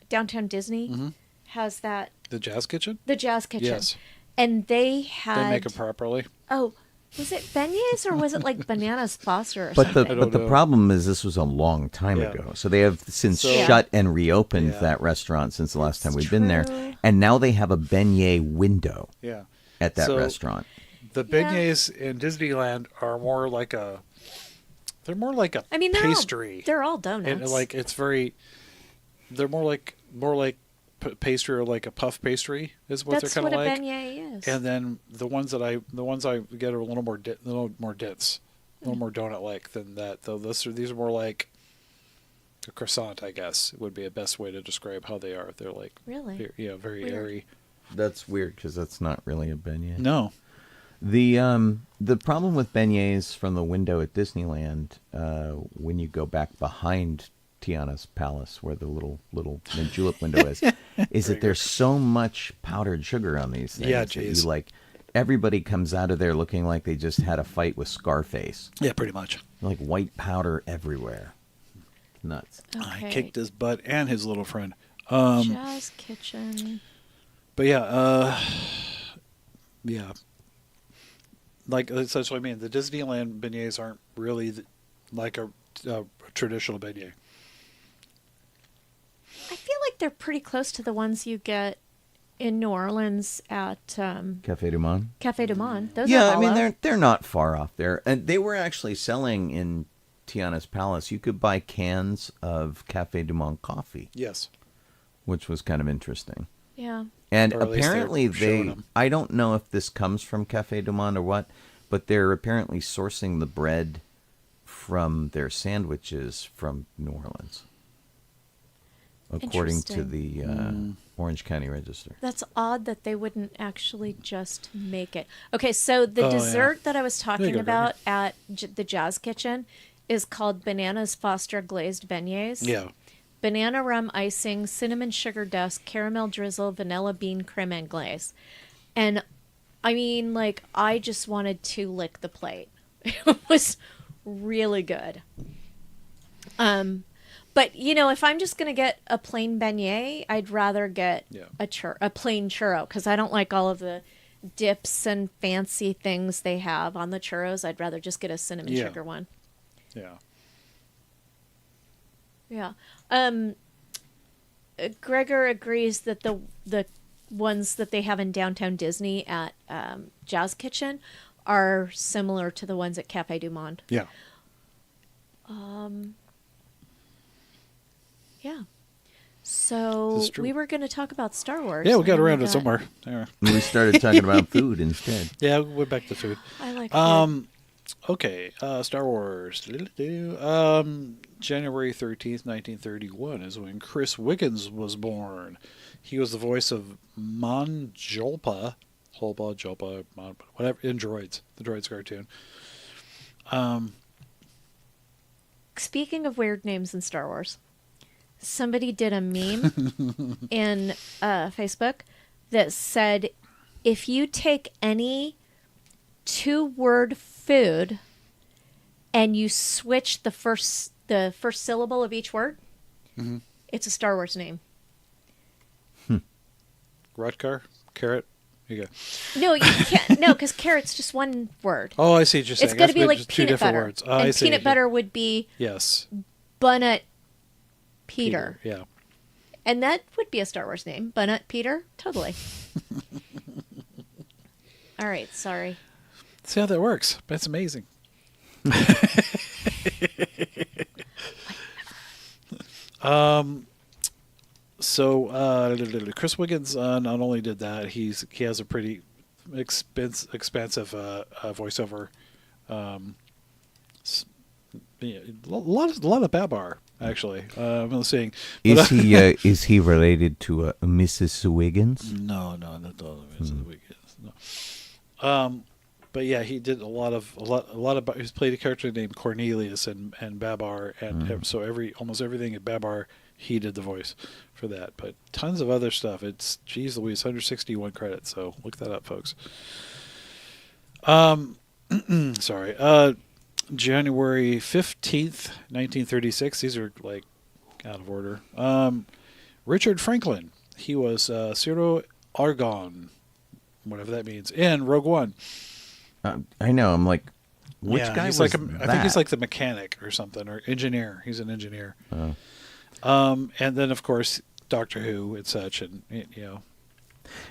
Downtown Disney. Mm-hmm. Has that the Jazz Kitchen? the Jazz Kitchen? Yes. And they had They make it properly. Oh, was it beignets or was it like bananas Foster or But something? the problem is this was a long time ago. So they have since shut and reopened that restaurant since the last time we've been there. And now they have a beignet window at that restaurant. The beignets in Disneyland are more like a pastry. They're all donuts. And it's very they're more like pastry or like a puff pastry is what That's they're kind of what like. a beignet is. And then the ones I get are a little more dense, a little more donut like than that. Though these are more like a croissant, I guess would be a best way to describe how they are. They're like really, very Weird. airy. That's weird because that's not really a beignet. No. The problem with beignets from the window at Disneyland, when you go back behind Tiana's Palace, where the little julep window is that there's so much powdered sugar on these things. Yeah, that geez. you everybody comes out of there looking like they just had a fight with Scarface. Yeah, pretty much. Like white powder everywhere. Nuts. Okay. I kicked his butt and his little friend. Jazz Kitchen. But like that's what I mean. The Disneyland beignets aren't really like a traditional beignet. I feel like they're pretty close to the ones you get in New Orleans at Café du Monde. Café du Monde. Those Yeah, are I mean hollow. they're not far off there, and they were actually selling in Tiana's Palace. You could buy cans of Café du Monde coffee. Yes. Which was kind of interesting. Yeah. And Or at least apparently they're showing them. I don't know if this comes from Café du Monde or what, but they're apparently sourcing the bread from their sandwiches from New Orleans, according to the Orange County Register. That's odd that they wouldn't actually just make it. Okay, so the dessert that I was talking go, about at the Jazz Kitchen is called Bananas Foster Glazed Beignets. Yeah. Banana rum icing, cinnamon sugar dust, caramel drizzle, vanilla bean creme anglaise. And I mean, I just wanted to lick the plate. It was really good. But if I'm just gonna get a plain beignet, I'd rather get a plain churro because I don't like all of the dips and fancy things they have on the churros. I'd rather just get a cinnamon sugar one. Yeah. Yeah. Gregor agrees that the ones that they have in Downtown Disney at Jazz Kitchen are similar to the ones at Café du Monde. Yeah. Yeah. So This is true. we were going to talk about Star Wars. Yeah, we got and around it somewhere. There. We started talking about food instead. Yeah, we went back to food. I like food. Okay, Star Wars. January 13th, 1931 is when Chris Wiggins was born. He was the voice of Mon Jolpa, whatever, in Droids, the Droids cartoon. Speaking of weird names in Star Wars, somebody did a meme in Facebook that said, if you take any 2-word food and you switch the first syllable of each word, it's a Star Wars name. Rutger? Carrot? You go. No, you can't. No, because carrot's just one word. Oh, I see what you're saying. It's got to be That's like just two peanut different butter. words. Oh, I and see. peanut butter would be Yes. Bunnut Peter. Yeah. And that would be a Star Wars name. Bunnut Peter? Totally. All right, sorry. See how that works. That's amazing. So Chris Wiggins not only did that, he has a pretty expansive voiceover. A lot of Babar actually. I'm saying. Is he related to Mrs. Wiggins? No, not all of Mrs. Wiggins. No. But yeah, he did a lot of. He's played a character named Cornelius and Babar, and so almost everything at Babar, he did the voice for that. But tons of other stuff. It's geez Louise, 161 credits. So look that up, folks. Sorry. January 15th, 1936. These are like out of order. Richard Franklin. He was Ciro Argon, whatever that means, in Rogue One. I know. I'm like, which guy he's was like that? I think he's like the mechanic or something, or engineer. He's an engineer. And then of course Doctor Who and such, and you know.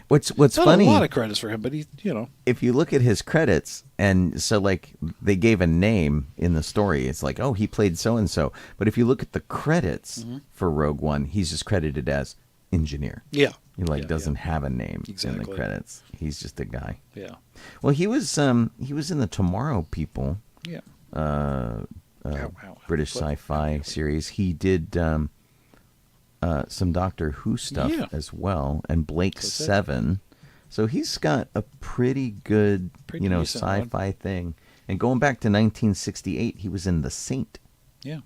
What's Not funny? a lot of credits for him, but he, you know. If you look at his credits, and so like they gave a name in the story, it's like, oh, he played so and so. But if you look at the credits for Rogue One, he's just credited as engineer. Yeah. He like Yeah, doesn't have a name in Exactly. the credits. He's just a guy. Yeah. Well, he was in the Tomorrow People, Yeah. British What? sci-fi series. He did some Doctor Who stuff Yeah. as well, and Blake So sick. 7. So he's got a pretty good, Pretty decent one. sci-fi thing. And going back to 1968, he was in The Saint. Yeah.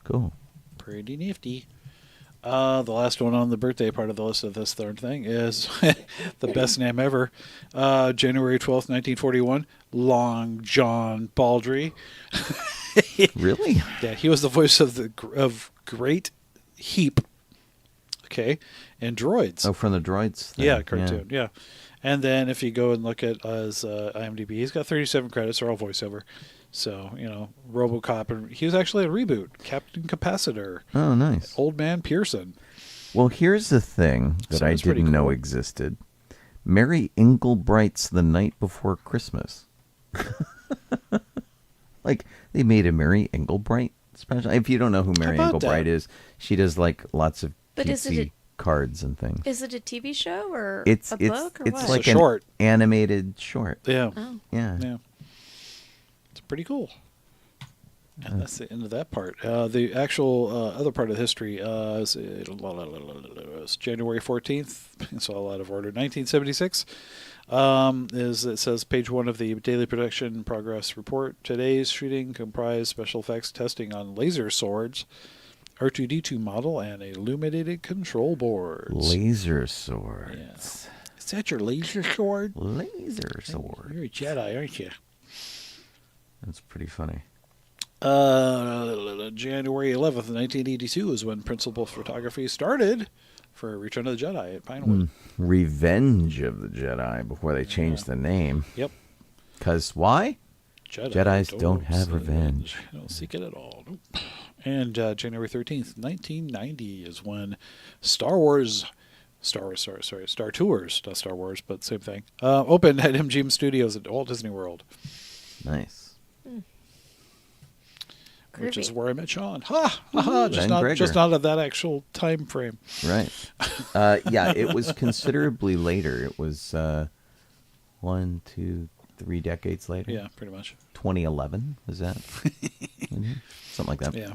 Cool. Pretty nifty. The last one on the birthday part of the list of this third thing is the best name ever. January 12th, 1941. Long John Baldry. Really? Yeah, he was the voice of Great Heap. Okay, and Droids. Oh, from the Droids thing. Yeah, cartoon. Yeah. And then if you go and look at his IMDb, he's got 37 credits. They're all voiceover. So, you know, RoboCop. And he was actually a reboot. Captain Capacitor. Oh, nice. Old Man Pearson. Well, here's the thing that I Sounds pretty didn't know cool. existed. Mary Englebright's The Night Before Christmas. Like, they made a Mary Englebright special. If you don't know who Mary How about Englebright that? is, she does, like, lots of But is it cutesy cards and things. Is it a TV show or It's a book or it's what? like It's a an short. animated short. Yeah. Oh. Yeah. Yeah. It's pretty cool. And that's the end of that part. The actual other part of history is January 14th. It's all out of order. 1976 it says page 1 of the Daily Production Progress Report. Today's shooting comprised special effects testing on laser swords, R2-D2 model, and illuminated control boards. Laser swords. Yeah. Is that your laser sword? Laser sword. You're a Jedi, aren't you? That's pretty funny. January 11th, 1982 is when principal photography started for Return of the Jedi at Pinewood. Revenge of the Jedi before they changed the name. Yep. Because why? Jedis don't have seek revenge. Don't seek it at all. Nope. And January 13th, 1990 is when Star Tours, not Star Wars, but same thing, opened at MGM Studios at Walt Disney World, Nice. which is Groovy. where I met Sean. Ha! Ha! And Just Gregor. not of that actual time frame. Right. Yeah, it was considerably later. It was 1, 2, 3 decades later. Yeah, pretty much. 2011, was that? Something like that. Yeah.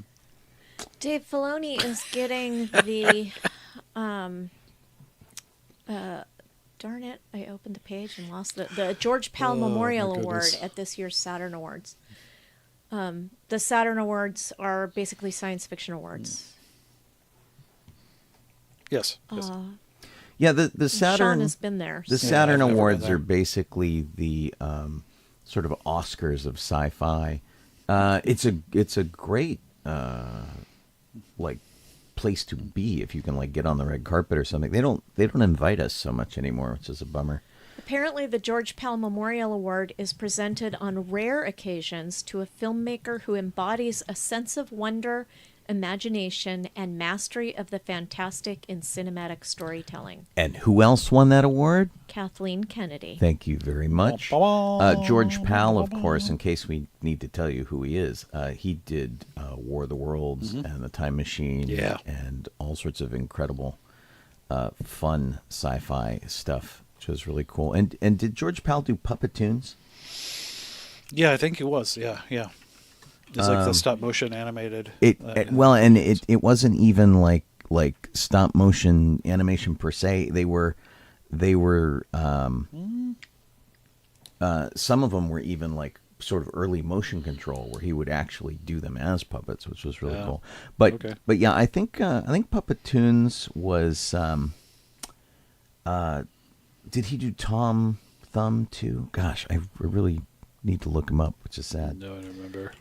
Dave Filoni is getting the darn it, I opened the page and lost the George Pell Oh, Memorial my Award goodness. at this year's Saturn Awards. The Saturn Awards are basically science fiction awards. Yes. Yes. Yeah, the Sean Saturn has been there. the so- Saturn I've never Awards been there. are basically the sort of Oscars of sci-fi, It's a great like place to be if you can like get on the red carpet or something. They don't invite us so much anymore, which is a bummer. Apparently, the George Pell Memorial Award is presented on rare occasions to a filmmaker who embodies a sense of wonder, imagination, and mastery of the fantastic in cinematic storytelling. And who else won that award? Kathleen Kennedy. Thank you very much. George Pal, of course, in case we need to tell you who he is, he did War of the Worlds and The Time Machine and all sorts of incredible, fun sci-fi stuff, which was really cool. And did George Pal do Puppetoons? Yeah, I think it was. Yeah. It's like the stop motion animated. It wasn't even like stop motion animation per se. They were some of them were even like sort of early motion control where he would actually do them as puppets, which was really cool. But yeah, I think Puppetoons was did he do Tom Thumb too? Gosh, I really need to look him up, which is sad. No, I don't remember.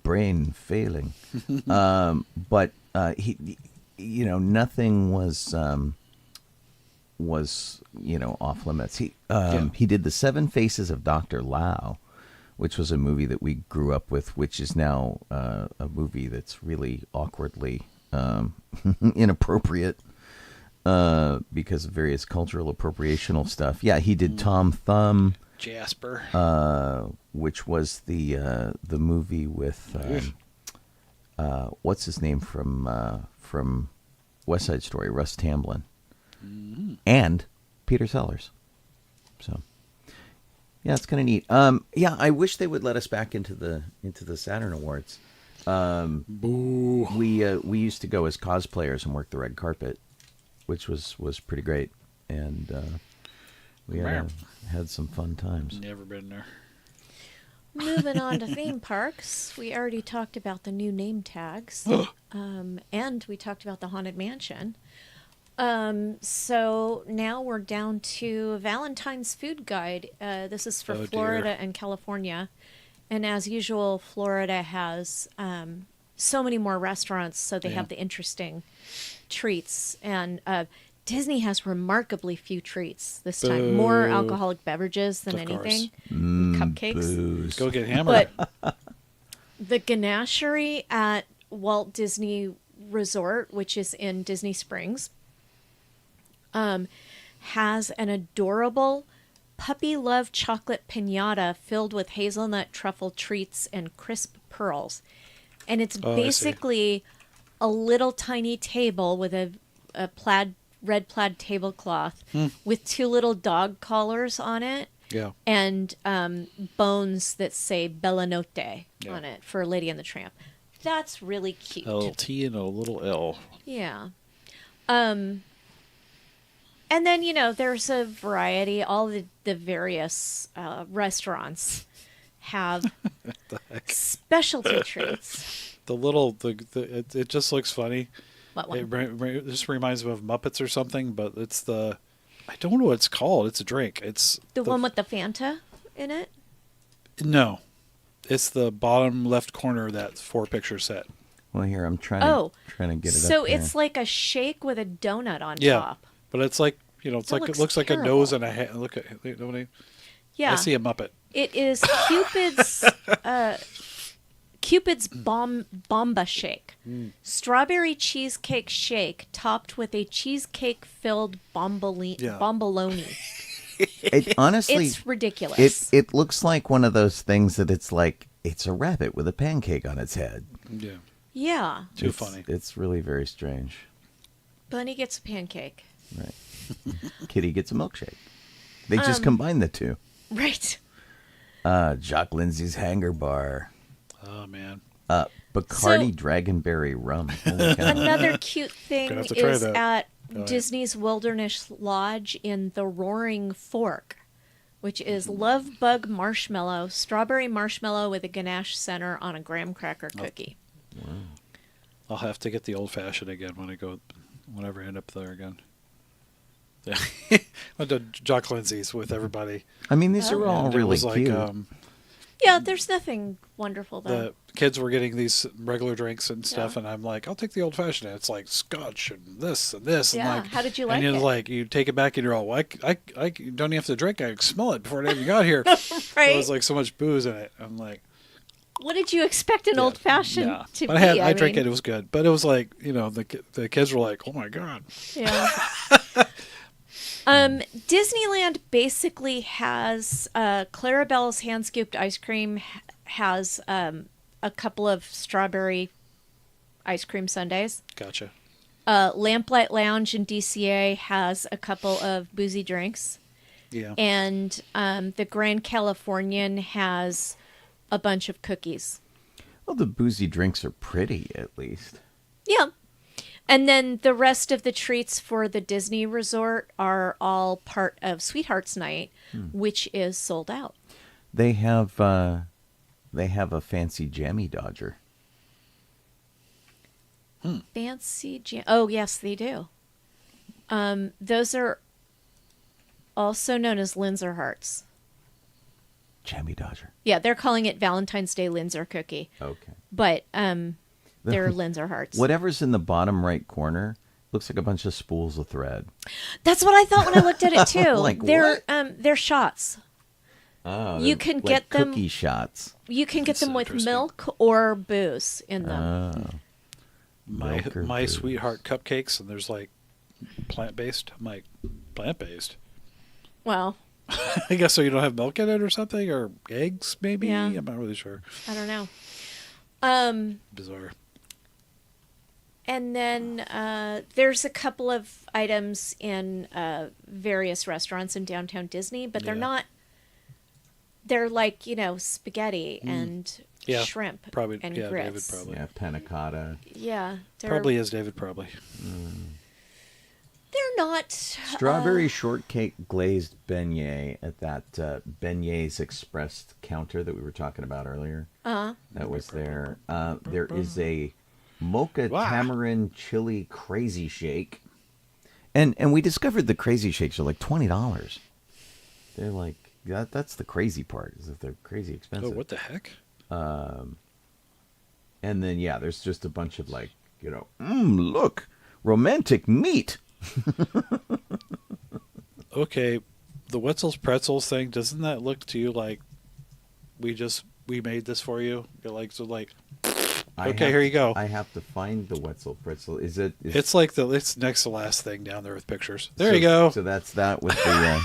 Brain failing. But he, nothing was off limits. He did The Seven Faces of Dr. Lao, which was a movie that we grew up with, which is now a movie that's really awkwardly inappropriate because of various cultural appropriational stuff. Yeah, he did Tom Thumb. Jasper, which was the movie with what's his name from West Side Story, Russ Tamblyn, and Peter Sellers. So, yeah, it's kind of neat. Yeah, I wish they would let us back into the Saturn Awards. Boo. We used to go as cosplayers and work the red carpet, which was pretty great, and we had some fun times. Never been there. Moving on to theme parks, we already talked about the new name tags, and we talked about the Haunted Mansion. So now we're down to Valentine's Food Guide. This is for Florida and California. And as usual, Florida has so many more restaurants, so they have the interesting treats. And Disney has remarkably few treats this time. More alcoholic beverages than anything. Cupcakes. Booze. Go get hammered. But the Ganachery at Walt Disney Resort, which is in Disney Springs, has an adorable puppy love chocolate piñata filled with hazelnut truffle treats and crisp pearls. And it's basically a little tiny table with a red plaid tablecloth with two little dog collars on it. Yeah. And bones that say Bella Notte on it for Lady and the Tramp. That's really cute. A little T and a little L. Yeah. And then, there's a variety. All the various restaurants have specialty treats. It just looks funny. What one? It just reminds me of Muppets or something, but it's I don't know what it's called. It's a drink. It's the one with the Fanta in it? No. It's the bottom left corner of that 4-picture set. Well, here, I'm trying to get it up. So it's like a shake with a donut on top. But it's like, it looks like a nose and a head. Look at it. Yeah. I see a Muppet. It is Cupid's Bomba Shake. Strawberry cheesecake shake topped with a cheesecake-filled bomboloni. It honestly, it's ridiculous. It looks like one of those things that it's like it's a rabbit with a pancake on its head. Yeah. Yeah. Too funny. It's really very strange. Bunny gets a pancake. Right. Kitty gets a milkshake. They just combine the two. Right. Jock Lindsay's Hanger Bar. Oh, man. Bacardi Dragonberry Rum. Holy cow. Another cute thing Gonna have to try is that. at Disney's Wilderness Lodge in the Roaring Fork, which is love bug marshmallow, strawberry marshmallow with a ganache center on a graham cracker cookie. Wow. I'll have to get the old fashioned again whenever I end up there again. Yeah. Went to Jock Lindsay's with everybody. I mean, these are all And it really was like, cute. Yeah, there's nothing wonderful though. The kids were getting these regular drinks and stuff, and I'm like, I'll take the old fashioned. And it's like scotch and this and this. Yeah, And like, how did you like and it? you're like, you take it back and you're all, well, I don't even have to drink. I can smell it before it even got here. Right? There was like so much booze in it. I'm like, What did you expect an old fashioned yeah. to But be? I drank it. It was good. But it was like, the kids were like, oh my God. Yeah. Disneyland basically has Clarabelle's hand scooped ice cream has a couple of strawberry ice cream sundaes. Gotcha. Lamplight Lounge in DCA has a couple of boozy drinks. Yeah. And the Grand Californian has a bunch of cookies. Well, the boozy drinks are pretty, at least. Yeah. And then the rest of the treats for the Disney resort are all part of Sweethearts Night, which is sold out. They have a fancy jammy dodger. Fancy Oh, yes, they do. Those are also known as Linzer Hearts. Jammy dodger. Yeah, they're calling it Valentine's Day Linzer Cookie. Okay. But they're Linzer Hearts. Whatever's in the bottom right corner looks like a bunch of spools of thread. That's what I thought when I looked at it too. Like, they're shots. Oh, You can like get them- cookie shots. You can get That's them with interesting. milk or booze in them. Oh. My Milk or my booze. sweetheart cupcakes, and there's like plant-based. I'm like, plant-based? Well, I guess so you don't have milk in it or something, or eggs maybe? Yeah. I'm not really sure. I don't know. Bizarre. And then there's a couple of items in various restaurants in downtown Disney, but they're Yeah. not. They're like, spaghetti and Yeah, shrimp probably. and Yeah, David grits. probably. Yeah, panna cotta. Yeah, they're, Probably is David probably. They're not. Strawberry shortcake glazed beignet at that Beignets Express counter that we were talking about earlier. That was there. There is a mocha Wow. tamarind chili crazy shake. And we discovered the crazy shakes are like $20. They're like that's the crazy part, is that they're crazy Oh, expensive. what the heck? And then there's just a bunch of like, look, romantic meat. Okay, the Wetzel's Pretzels thing, doesn't that look to you like we made this for you? You're like, okay, here you go. I have to find the Wetzel pretzel. It's like it's next to last thing down there with pictures. There you go. So that's that with the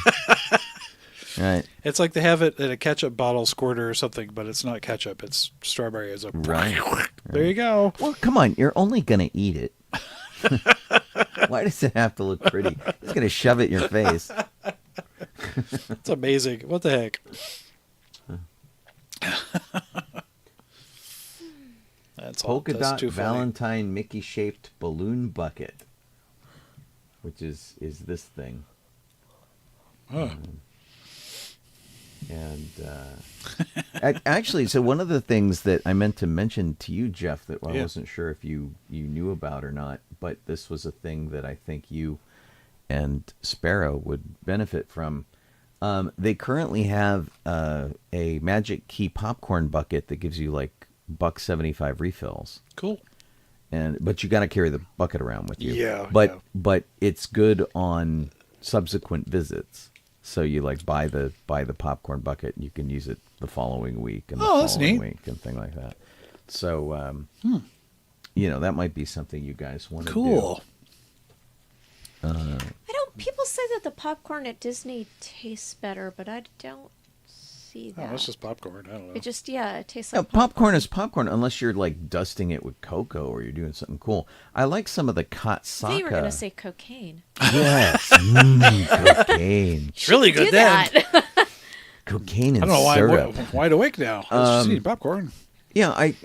right. It's like they have it in a ketchup bottle squirter or something, but it's not ketchup. It's strawberry. It's a Right. There you go. Well, come on, you're only gonna eat it. Why does it have to look pretty? It's gonna shove it in your face. It's amazing. What the heck? That's all. Polka That's dot too funny. Valentine Mickey shaped balloon bucket, which is this thing. Huh. And actually, so one of the things that I meant to mention to you, Jeff, that I wasn't sure if you knew about or not, but this was a thing that I think you and Sparrow would benefit from. They currently have a Magic Key popcorn bucket that gives you like $1.75 refills. Cool. But you got to carry the bucket around with you. Yeah, But yeah. but it's good on subsequent visits. So you like buy the popcorn bucket, and you can use it the following week and the that's following neat. week and thing like that. So that might be something you guys want to Cool. People say that the popcorn at Disney tastes better, but I don't see Oh, that. it's just popcorn. I don't know. It just, it tastes do. like Popcorn is popcorn unless you're like dusting it with cocoa or you're doing something cool. I like some of the I thought katsaka. you were going to say cocaine. Yes, cocaine, It's really Do good then. that. cocaine I and don't know why syrup. I'm wide awake now. I was just eating popcorn. Yeah, I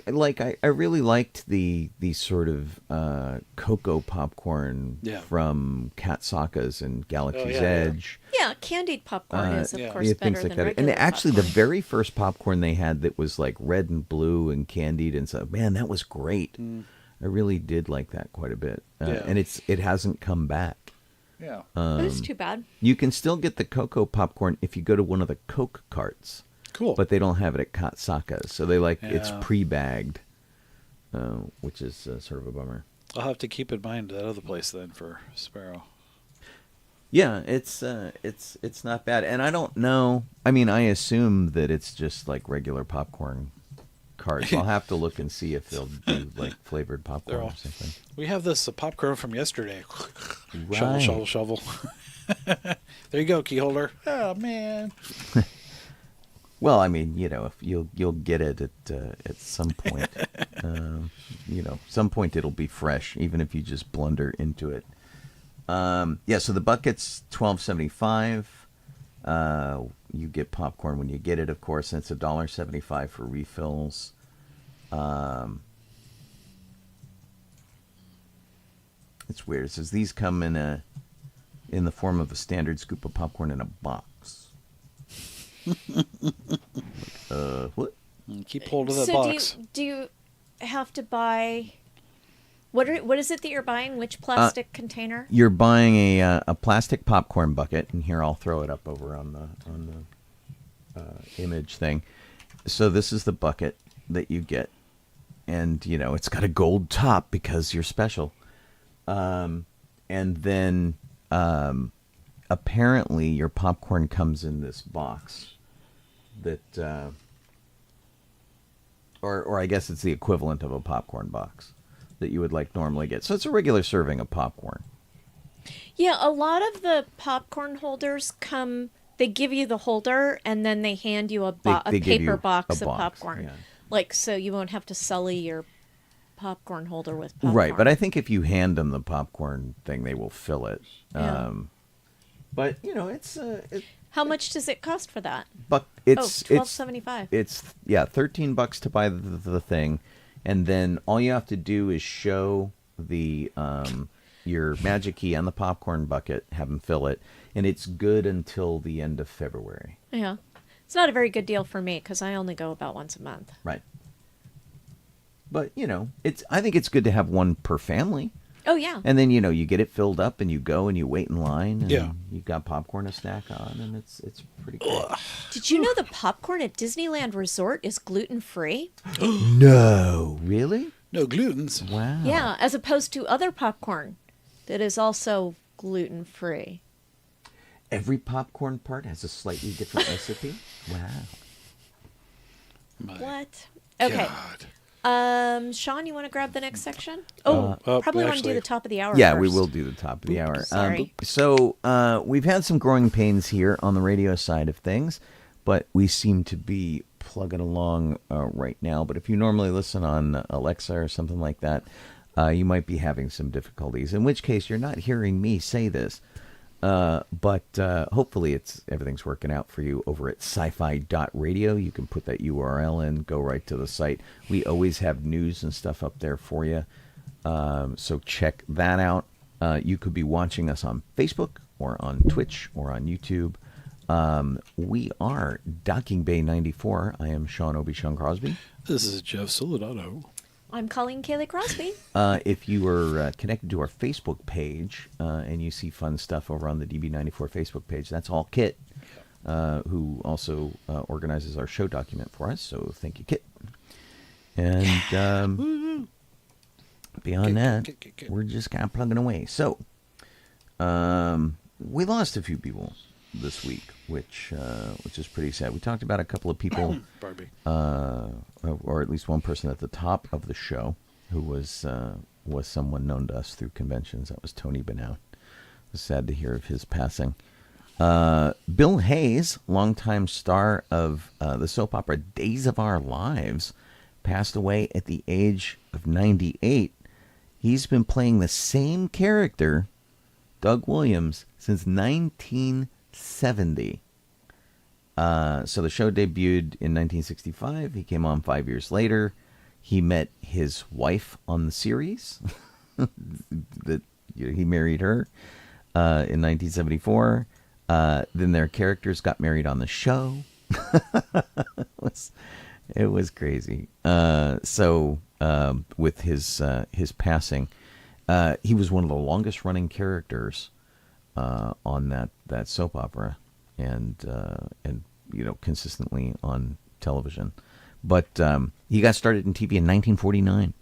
really liked the sort of cocoa popcorn from Katsaka's and Galaxy's yeah, yeah. Edge. Yeah, candied popcorn is, of course, Yeah, better things like than that. regular And actually, popcorn. the very first popcorn they had that was like red and blue and candied and stuff, man, that was great. I really did like that quite a bit. And it hasn't come back. Yeah. It's too bad. You can still get the cocoa popcorn if you go to one of the Coke carts. Cool. But they don't have it at Katsaka's, so they it's Yeah. pre-bagged, which is sort of a bummer. I'll have to keep in mind that other place then for Sparrow. Yeah, it's not bad, and I don't know. I mean, I assume that it's just like regular popcorn cards. I'll have to look and see if they'll do like flavored popcorn or something. We have this popcorn from yesterday. Right. Shovel. There you go, key holder. Oh man. Well, I mean, if you'll get it at some point. Some point it'll be fresh, even if you just blunder into it. So the bucket's $12.75. You get popcorn when you get it, of course, and it's $1.75 for refills. It's weird. It says these come in the form of a standard scoop of popcorn in a box. What? Keep hold of that So box. do you have to buy? What is it that you're buying? Which plastic container? You're buying a plastic popcorn bucket, and here I'll throw it up over on the image thing. So this is the bucket that you get, and it's got a gold top because you're special. And then apparently your popcorn comes in this box that, or I guess it's the equivalent of a popcorn box that you would normally get. So it's a regular serving of popcorn. Yeah, a lot of the popcorn holders come. They give you the holder, and then they hand you a They give you paper box a of box, popcorn. yeah. So you won't have to sully your popcorn holder with popcorn. Right, but I think if you hand them the popcorn thing, they will fill it. Yeah. But it's How much does it cost for that? it's $12.75. It's $13 to buy the thing, and then all you have to do is show the your magic key on the popcorn bucket, have them fill it, and it's good until the end of February. Yeah, it's not a very good deal for me because I only go about once a month. Right. But I think it's good to have one per family. Oh yeah. And then you get it filled up, and you go and you wait in line, and Yeah. you got popcorn to snack on, and it's pretty cool. Did you know the popcorn at Disneyland Resort is gluten free? No, really? No glutens. Wow. Yeah, as opposed to other popcorn that is also gluten free. Every popcorn part has a slightly different recipe. Wow. My What? Okay. God. Sean, you want to grab the next section? Probably want to do actually- the top of the hour. Yeah, first. we will do the top of the hour. Sorry. We've had some growing pains here on the radio side of things, but we seem to be plugging along right now. But if you normally listen on Alexa or something like that, you might be having some difficulties, in which case you're not hearing me say this. But hopefully everything's working out for you over at sci-fi.radio. You can put that URL in, go right to the site. We always have news and stuff up there for you. So check that out. You could be watching us on Facebook or on Twitch or on YouTube. We are Docking Bay 94. I am Sean Obi-Shawn Crosby. This is Jeff Soledado. I'm Colleen Kaylee Crosby. If you are connected to our Facebook page and you see fun stuff over on the DB94 Facebook page, that's all Kit, who also organizes our show document for us. So thank you, Kit. And beyond that, Kit. we're just kind of plugging away. So we lost a few people this week, which is pretty sad. We talked about a couple of people, Barbie. or at least one person at the top of the show who was someone known to us through conventions. That was Tony Benow. It was sad to hear of his passing. Bill Hayes, longtime star of the soap opera Days of Our Lives, passed away at the age of 98. He's been playing the same character, Doug Williams, since 1970. So the show debuted in 1965. He came on 5 years later. He met his wife on the series. He married her in 1974. Then their characters got married on the show. It was crazy. So with his passing, he was one of the longest running characters on that soap opera, and consistently on television. But he got started in TV in 1949.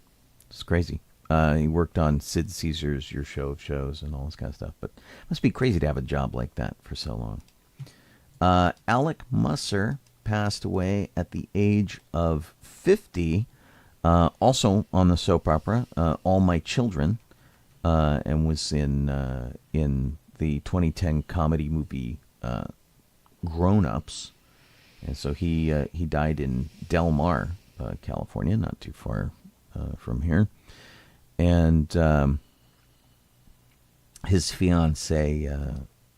It's crazy. He worked on Sid Caesar's Your Show of Shows and all this kind of stuff. But it must be crazy to have a job like that for so long. Alec Musser passed away at the age of 50, also on the soap opera All My Children, and was in the 2010 comedy movie Grown Ups. And so he died in Del Mar, California, not too far from here. And his fiancee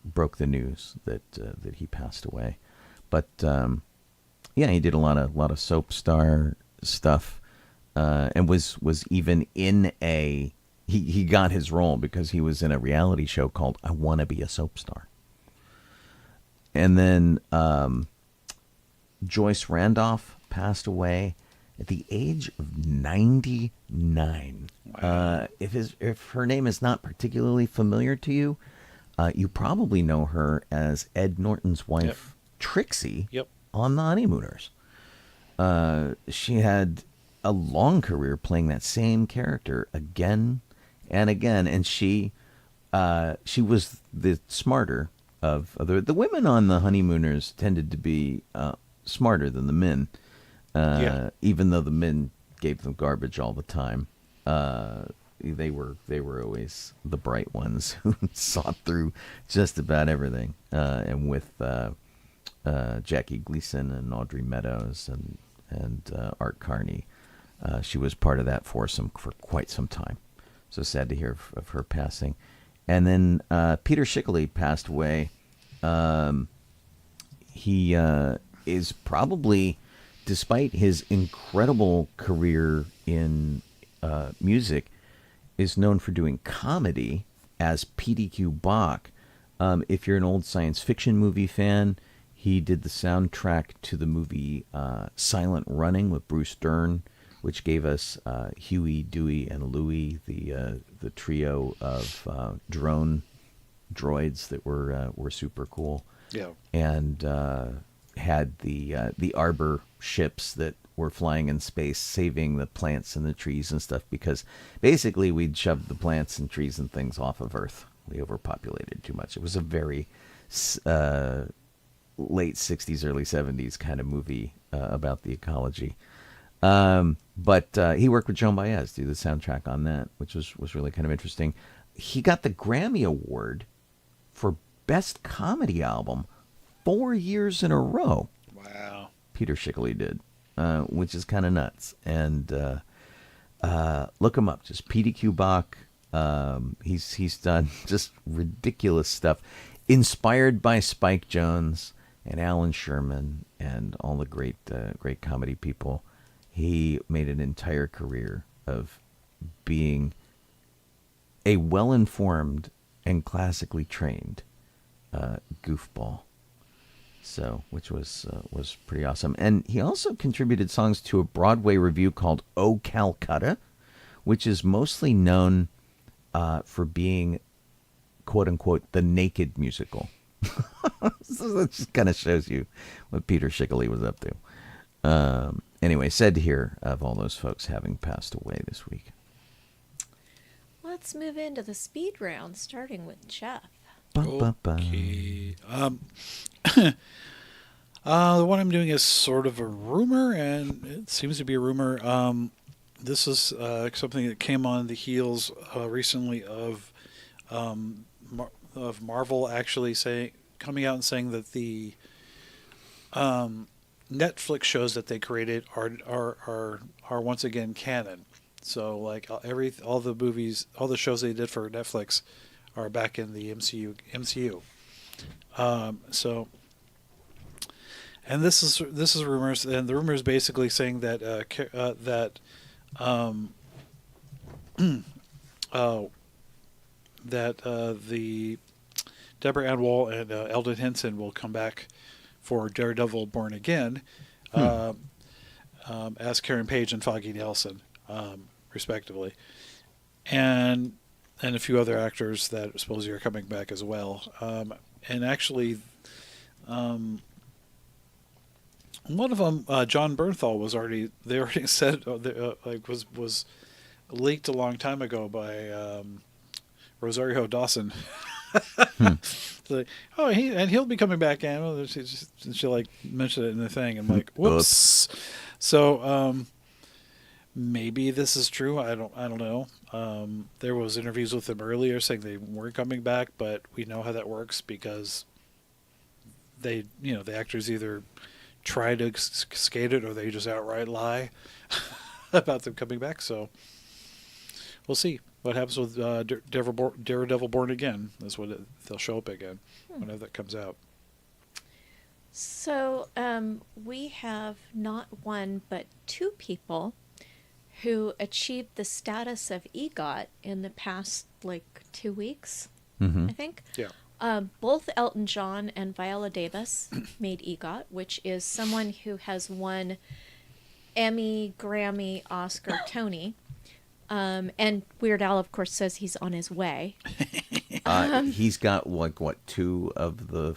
broke the news that he passed away. But yeah, he did a lot of soap star stuff, and was even in a he got his role because he was in a reality show called I Want to Be a Soap Star. And then Joyce Randolph passed away at the age of 99. Wow. If her name is not particularly familiar to you, you probably know her as Ed Norton's wife, Trixie, on The Honeymooners. She had a long career playing that same character again and again, and she was the smarter of the women on The Honeymooners tended to be smarter than the men, even though the men gave them garbage all the time. They were always the bright ones who saw through just about everything. And with Jackie Gleason and Audrey Meadows and Art Carney, she was part of that foursome for quite some time. So sad to hear of her passing. And then Peter Schickley passed away. He is probably, despite his incredible career in music, is known for doing comedy as PDQ Bach. If you're an old science fiction movie fan, he did the soundtrack to the movie Silent Running with Bruce Dern, which gave us Huey, Dewey, and Louie, the trio of drone droids that were super cool. Yeah. And had the Arbor ships that were flying in space, saving the plants and the trees and stuff, because basically we'd shoved the plants and trees and things off of Earth. We overpopulated too much. It was a very late 60s, early 70s kind of movie about the ecology. But he worked with Joan Baez to do the soundtrack on that, which was really kind of interesting. He got the Grammy Award for Best Comedy Album 4 years in a row. Wow. Peter Schickley did, which is kind of nuts. And look him up, just PDQ Bach. He's done just ridiculous stuff, inspired by Spike Jonze and Alan Sherman and all the great comedy people. He made an entire career of being a well-informed and classically trained goofball. So, which was pretty awesome. And he also contributed songs to a Broadway revue called Oh Calcutta, which is mostly known for being, quote unquote, the naked musical. So that just kind of shows you what Peter Schickley was up to. Anyway, sad to hear of all those folks having passed away this week. Let's move into the speed round, starting with Jeff. Okay. The one I'm doing is sort of a rumor, and it seems to be a rumor. This is something that came on the heels recently of Marvel actually coming out and saying that the Netflix shows that they created are once again canon. So like all the movies, all the shows they did for Netflix are back in the MCU. So, and this is rumors, and the rumor is basically saying that the Deborah Ann Woll and Eldon Henson will come back for Daredevil Born Again as Karen Page and Foggy Nelson, respectively, and a few other actors that supposedly are coming back as well. And actually, One of them, John Bernthal, was already. They already said was leaked a long time ago by Rosario Dawson. Like, oh, he'll be coming back. And she like mentioned it in the thing. I'm like, whoops. So maybe this is true. I don't know. There was interviews with them earlier saying they weren't coming back, but we know how that works because the actors either try to skate it or they just outright lie about them coming back. So we'll see what happens with Daredevil Born Again. That's what they'll show up again whenever that comes out. So we have not one but two people who achieved the status of EGOT in the past 2 weeks, I think. Yeah. Both Elton John and Viola Davis made EGOT, which is someone who has won Emmy, Grammy, Oscar, Tony. And Weird Al, of course, says he's on his way. He's got two of the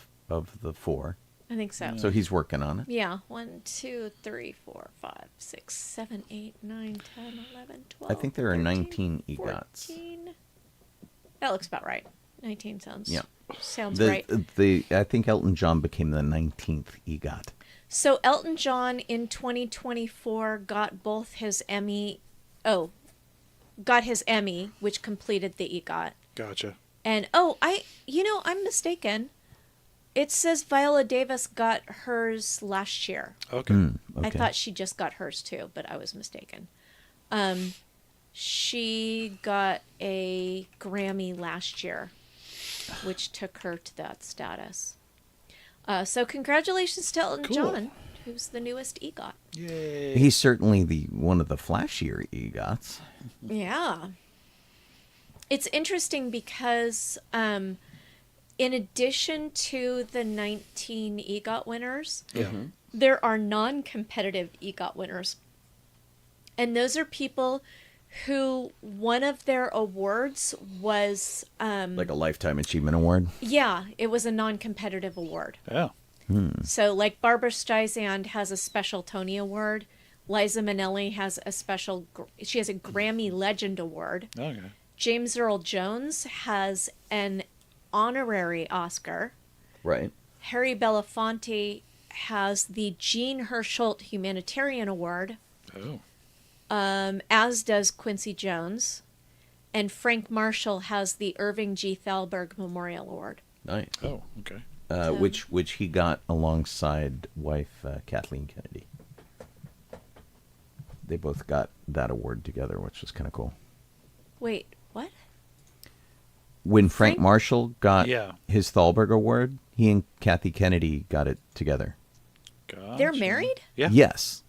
four. I think so. So he's working on it. Yeah. 1, 2, 3, 4, 5, 6, 7, 8, 9, 10, 11, 12. I think there are 13, 19 EGOTs. 14. That looks about right. 19 sounds right. right. I think Elton John became the 19th EGOT. So Elton John in 2024 got both his Emmy. Got his Emmy, which completed the EGOT. Gotcha. And I'm mistaken. It says Viola Davis got hers last year. Okay. Okay. I thought she just got hers too, but I was mistaken. She got a Grammy last year, which took her to that status. So congratulations to Elton John, who's the newest EGOT. Yay. He's certainly one of the flashier EGOTs. Yeah. It's interesting because in addition to the 19 EGOT winners, there are non-competitive EGOT winners. And those are people who one of their awards was... like a Lifetime Achievement Award? Yeah, it was a non-competitive award. Yeah. So like Barbara Streisand has a special Tony Award. Liza Minnelli has she has a Grammy Legend Award. Okay. James Earl Jones has an honorary Oscar. Right. Harry Belafonte has the Jean Hersholt Humanitarian Award. Oh. As does Quincy Jones. And Frank Marshall has the Irving G. Thalberg Memorial Award. Nice. Oh, okay. Which he got alongside wife Kathleen Kennedy. They both got that award together, which was kind of cool. Wait, what? When Frank Marshall got Yeah. his Thalberg Award, he and Kathy Kennedy got it together. Gotcha. They're married? Yeah. Yes.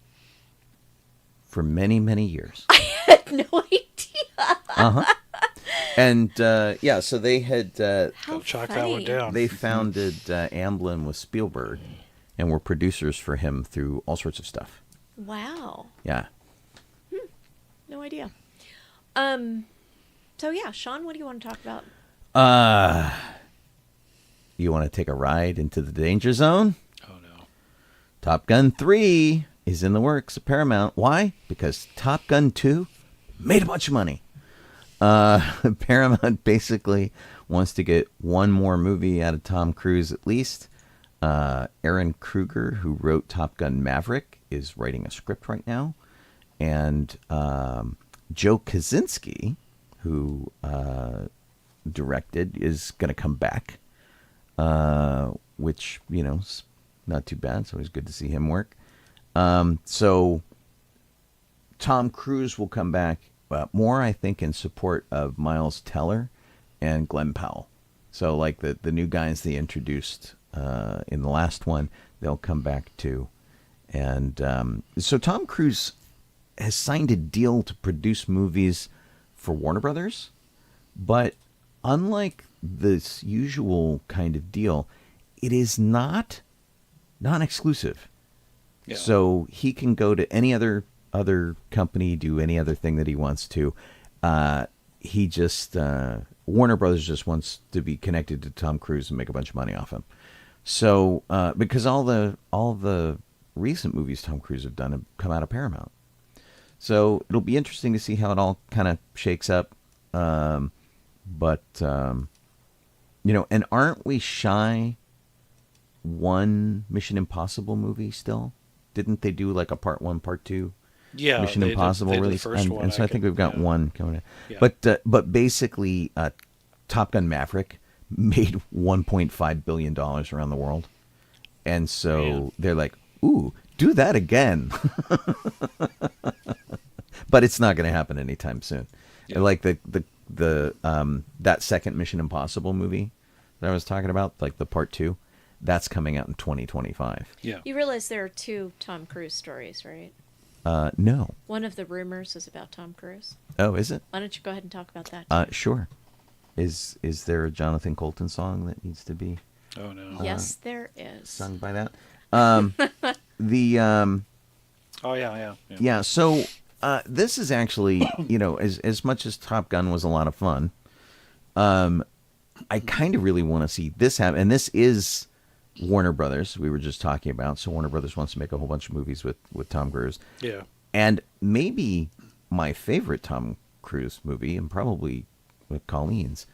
For many, many years. I had no idea. Uh-huh. And, so they had... How Chalk that funny. one down. They founded Amblin with Spielberg and were producers for him through all sorts of stuff. Wow. Yeah. No idea. So yeah, Sean, what do you want to talk about? You want to take a ride into the danger zone? Oh, no. Top Gun 3 is in the works at Paramount. Why? Because Top Gun 2 made a bunch of money. Paramount basically wants to get one more movie out of Tom Cruise at least. Aaron Kruger, who wrote Top Gun Maverick, is writing a script right now. And Joe Kosinski, who directed, is going to come back, which, is not too bad. It's always good to see him work. So Tom Cruise will come back more, I think, in support of Miles Teller and Glenn Powell. So like the new guys they introduced in the last one, they'll come back too. And so Tom Cruise has signed a deal to produce movies for Warner Brothers, but unlike this usual kind of deal, it is not non-exclusive. Yeah. So he can go to any other company, do any other thing that he wants to. He just Warner Brothers just wants to be connected to Tom Cruise and make a bunch of money off him. So because all the recent movies Tom Cruise have done have come out of Paramount. So it'll be interesting to see how it all kind of shakes up. But and aren't we shy one Mission Impossible movie still? Didn't they do like a part 1, part 2? Yeah, Mission Impossible release, and so I think we've got one coming in. Yeah. But basically, Top Gun Maverick made $1.5 billion around the world, and so they're like, "Ooh, do that again." But it's not going to happen anytime soon. Yeah. Like the that second Mission Impossible movie that I was talking about, like the part 2, that's coming out in 2025. Yeah. You realize there are 2 Tom Cruise stories, right? No. One of the rumors is about Tom Cruise. Oh, is it? Why don't you go ahead and talk about that? Sure. Is there a Jonathan Colton song that needs to be Oh no. Yes, there is. sung by that? Oh yeah. Yeah. So this is actually, as much as Top Gun was a lot of fun, I kind of really want to see this happen. And this is Warner Brothers we were just talking about. So Warner Brothers wants to make a whole bunch of movies with Tom Cruise. Yeah. And maybe my favorite Tom Cruise movie, and probably with Colleen's,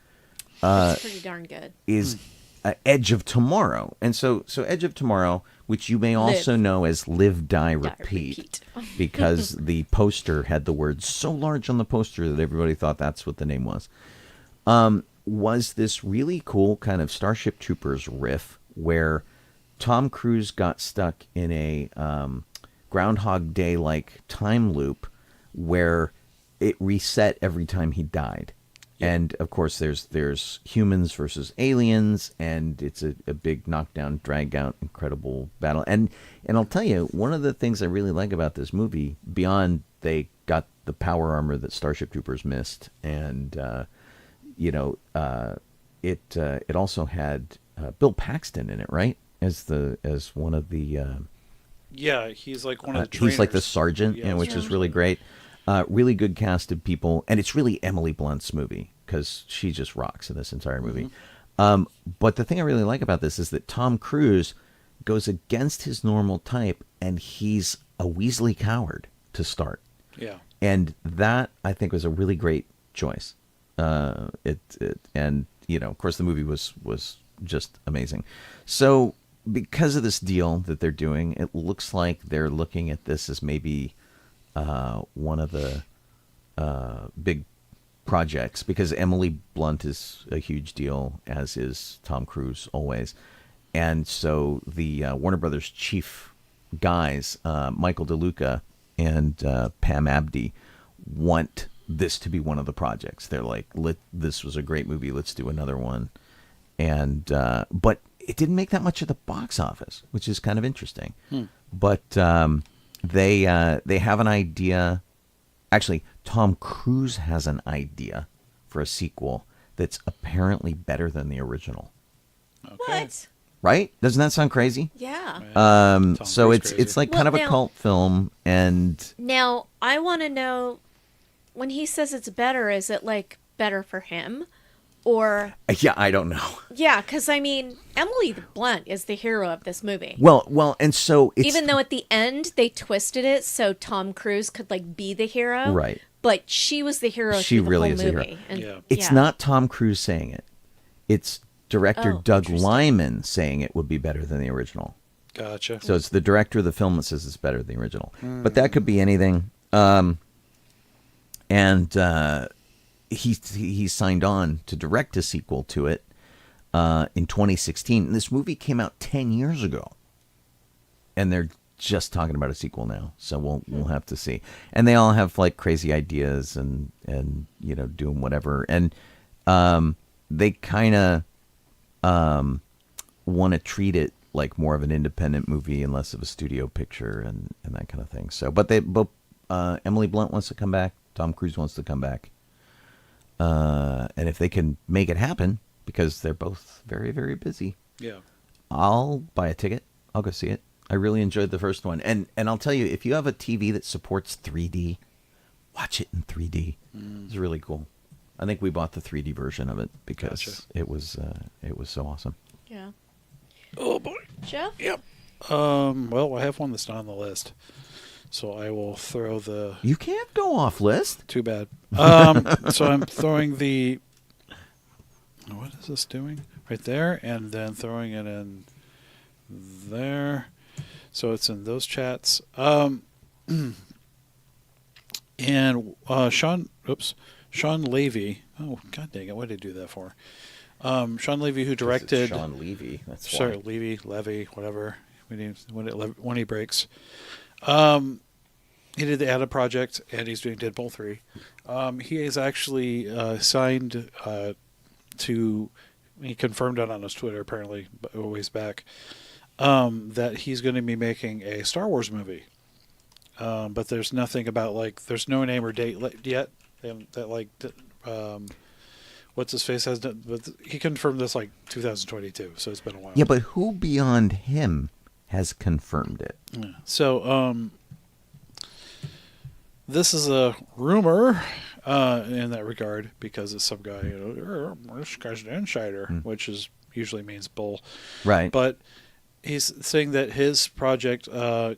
It's pretty darn good. is Edge of Tomorrow. And so Edge of Tomorrow, which you may also know as Live, Die, Repeat, because the poster had the words so large on the poster that everybody thought that's what the name was this really cool kind of Starship Troopers riff where Tom Cruise got stuck in a Groundhog Day-like time loop where it reset every time he died. Yeah. And, of course, there's humans versus aliens, and it's a big knockdown, drag-out, incredible battle. And I'll tell you, one of the things I really like about this movie, beyond they got the power armor that Starship Troopers missed, and, it also had Bill Paxton in it, right? As one of the... Yeah, he's like one of the trainers. He's like the sergeant, which is really great. Really good cast of people, and it's really Emily Blunt's movie because she just rocks in this entire movie. But the thing I really like about this is that Tom Cruise goes against his normal type, and he's a Weasley coward to start. Yeah, and that I think was a really great choice. And of course the movie was just amazing. So because of this deal that they're doing, it looks like they're looking at this as maybe one of the big projects, because Emily Blunt is a huge deal, as is Tom Cruise always. And so the Warner Brothers chief guys, Michael DeLuca and Pam Abdi, want this to be one of the projects. They're like, this was a great movie, let's do another one. And but it didn't make that much at the box office, which is kind of interesting. But they have an idea. Actually, Tom Cruise has an idea for a sequel that's apparently better than the original. Okay. What? Right? Doesn't that sound crazy? Yeah. So it's like kind of a cult film, and now I want to know, when he says it's better, is it like better for him? Or yeah, I don't know. Yeah, because I mean, Emily Blunt is the hero of this movie. Well, and so it's, even though at the end they twisted it so Tom Cruise could like be the hero, right? But she was the hero. She really is movie. the hero. And, it's not Tom Cruise saying it; it's director Doug Liman saying it would be better than the original. Gotcha. So it's the director of the film that says it's better than the original, but that could be anything. He signed on to direct a sequel to it in 2016. And this movie came out 10 years ago, and they're just talking about a sequel now. So we'll have to see. And they all have like crazy ideas and doing whatever. And they kind of want to treat it like more of an independent movie and less of a studio picture and that kind of thing. So, but Emily Blunt wants to come back. Tom Cruise wants to come back. And if they can make it happen, because they're both very, very busy, I'll buy a ticket. I'll go see it. I really enjoyed the first one. And I'll tell you, if you have a TV that supports 3D, watch it in 3D. It's really cool. I think we bought the 3D version of it because it was so awesome. Yeah. Oh boy, Jeff? Yep. Well, I have one that's not on the list, so I will throw the. You can't go off list. Too bad. So I'm throwing the. What is this doing? Right there, and then throwing it in there. So it's in those chats. And Sean Levy. Oh, god dang it! What did I do that for? Sean Levy, who directed Sean Levy. That's sorry, why. Levy, whatever. When he breaks. He did the Adam Project, and he's doing Deadpool 3. He is actually signed to. He confirmed it on his Twitter, apparently, a ways back, that he's going to be making a Star Wars movie. But there's nothing about, like, there's no name or date yet. That, like, what's his face has done. But he confirmed this, like, 2022, so it's been a while. Yeah, but who beyond him has confirmed it? Yeah. So, this is a rumor in that regard because it's some guy, this guy's an insider, which usually means bull. Right. But he's saying that his project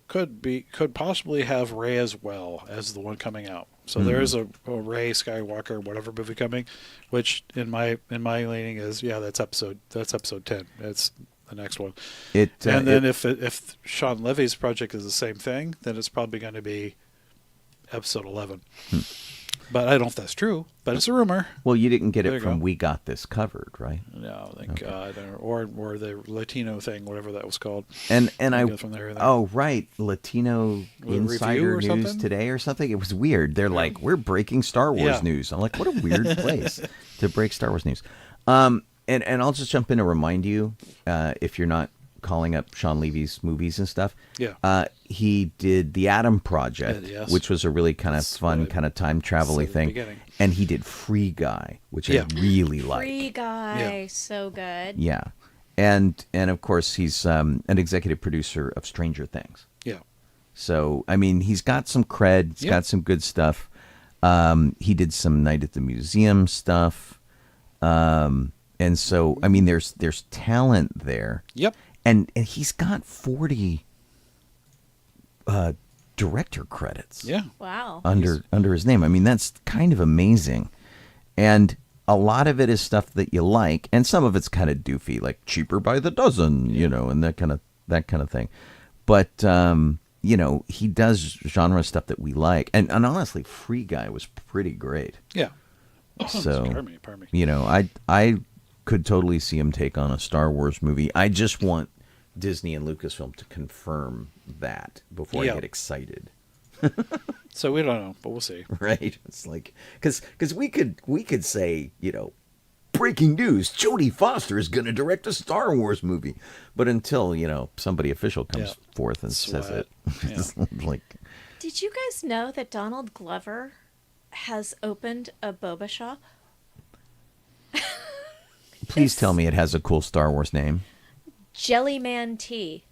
could possibly have Rey as well as the one coming out. So there is a Rey Skywalker whatever movie coming, which in my leaning is that's episode 10. It's the next one. And then if Sean Levy's project is the same thing, then it's probably going to be episode 11. But I don't know if that's true, but it's a rumor. Well, you didn't get There it you from go. We Got This Covered, right? No, thank God. Or the Latino thing, whatever that was called. And I Go from there. right, Latino With a Insider review or News something? Today or something. It was weird. They're like, we're breaking Star Wars Yeah. news. I'm like, what a weird place to break Star Wars news. And I'll just jump in to remind you, if you're not calling up Sean Levy's movies and stuff. Yeah. He did the Adam Project, Yes. which was a really kind of fun, what I kind of time travel-y said at the thing. beginning. And he did Free Guy, which Yeah. I really like. Free guy, Yeah. so good. Yeah. And of course, he's an executive producer of Stranger Things. Yeah. So, I mean, he's got some cred. He's Yep. got some good stuff. He did some Night at the Museum stuff. And so, I mean, there's talent there. Yep. And he's got 40 director credits. Yeah. Wow. Under his name. I mean, that's kind of amazing. And a lot of it is stuff that you like, and some of it's kind of doofy, like Cheaper by the Dozen, and that kind of thing. But he does genre stuff that we like. And honestly, Free Guy was pretty great. Yeah. So, Pardon me. I could totally see him take on a Star Wars movie. I just want Disney and Lucasfilm to confirm that before I get excited. So we don't know, but we'll see. Right? It's like because we could say, breaking news: Jodie Foster is going to direct a Star Wars movie, but until somebody official comes forth and says it, it's like. Did you guys know that Donald Glover has opened a boba shop? Please tell me it has a cool Star Wars name. Jellyman Tea.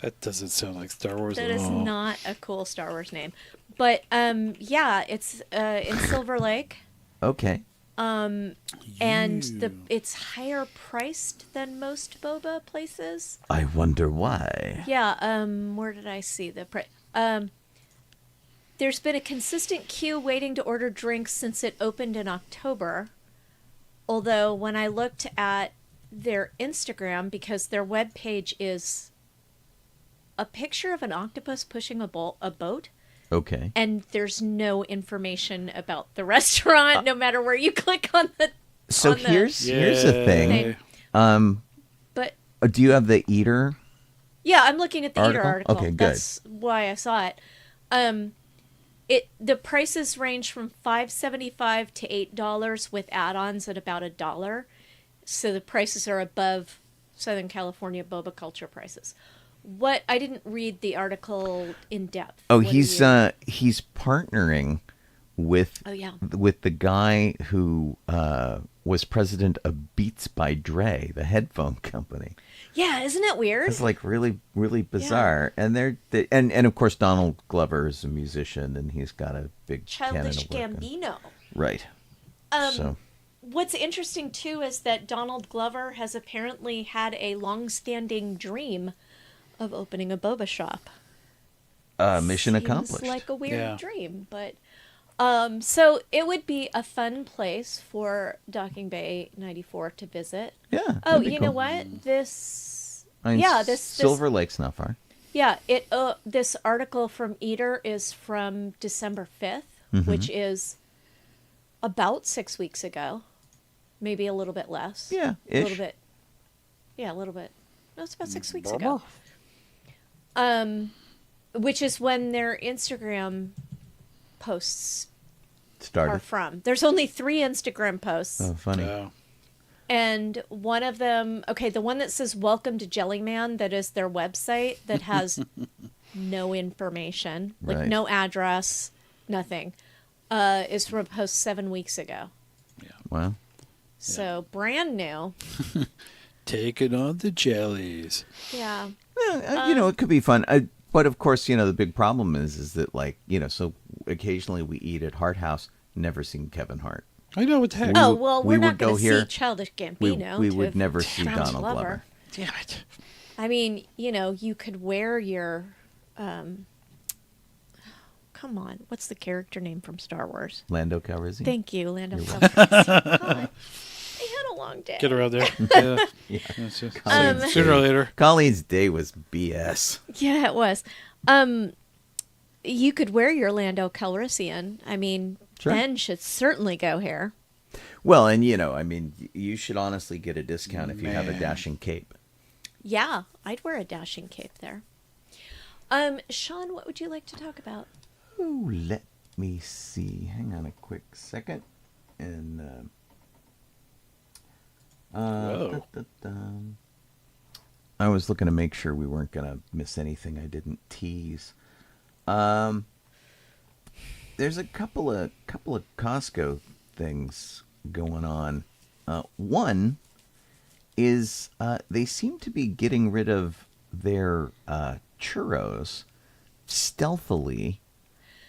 That doesn't sound like Star Wars That at is all. not a cool Star Wars name. But it's in Silver Lake. Okay. And it's higher priced than most boba places. I wonder why. Yeah, where did I see the price? There's been a consistent queue waiting to order drinks since it opened in October. Although when I looked at their Instagram, because their webpage is a picture of an octopus pushing a boat, Okay. and there's no information about the restaurant, no matter where you click on the. So on the here's the thing. But Do you have the Eater? yeah, I'm looking at the Eater Article? article. Okay, good. That's why I saw it. The prices range from $5.75 to $8 with add-ons at about $1. So the prices are above Southern California boba culture prices. What I didn't read the article in depth. Oh, What do he's you- partnering with with the guy who was president of Beats by Dre, the headphone company. Yeah, isn't it weird? It's like really, really bizarre. And and of course Donald Glover is a musician, and he's got a big Childish canon of work. Gambino. Right. So What's interesting too is that Donald Glover has apparently had a long-standing dream of opening a boba shop. Mission Seems accomplished. like a weird Yeah. dream, but so it would be a fun place for Docking Bay 94 to visit. Yeah. Oh, that'd be you know cool. what? This I mean, this Silver Lake's not far. yeah, this article from Eater is from December 5th, Mm-hmm. which is about 6 weeks ago. Maybe a little bit less. Yeah, A little ish. bit. Yeah, a little bit. No, it's about 6 weeks Bummer. ago. Which is when their Instagram posts are Started. from. There's only 3 Instagram posts. Oh, funny. Yeah. And one of them, okay, the one that says "Welcome to Jellyman," that is their website that has no information, like Right. no address, nothing, is from a post 7 weeks ago. Wow. So brand new. Taking on the jellies. Yeah. Well, it could be fun. But of course, the big problem is that, like, so occasionally we eat at Hart House, never seen Kevin Hart. I know what the heck. Oh, well, we we're not would go going to here. see Childish We, Gambino. we to would never see Donald Donald Glover. Damn it. I mean, you could wear your, come on, what's the character name from Star Wars? Lando Calrissian. Thank you, Lando Calrissian. God, I had a long day. Get around there. Yeah. That's just- sooner or later. Colleen's day was BS. Yeah, it was. You could wear your Lando Calrissian. I mean, Sure. Ben should certainly go here. Well, and you should honestly get a discount if you have a Man. dashing cape. Yeah, I'd wear a dashing cape there. Sean, what would you like to talk about? Oh, let me see. Hang on a quick second. And Whoa. I was looking to make sure we weren't going to miss anything I didn't tease. There's a couple of Costco things going on. One is they seem to be getting rid of their churros stealthily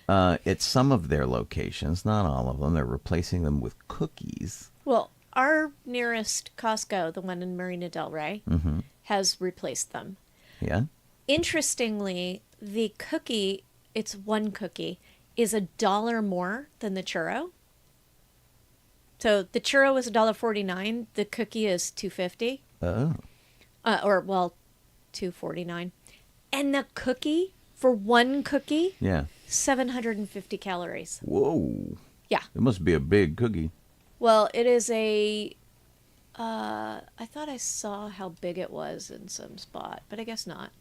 at some of their locations. Not all of them. They're replacing them with cookies. Well, our nearest Costco, the one in Marina Del Rey, Mm-hmm. has replaced them. Yeah. Interestingly, the cookie, it's one cookie, is $1 more than the churro. So the churro is $1.49. The cookie is $2.50. Oh. $2.49. And the cookie, for one cookie, Yeah. 750 calories. Whoa. Yeah. It must be a big cookie. Well, it is a. I thought I saw how big it was in some spot, but I guess not.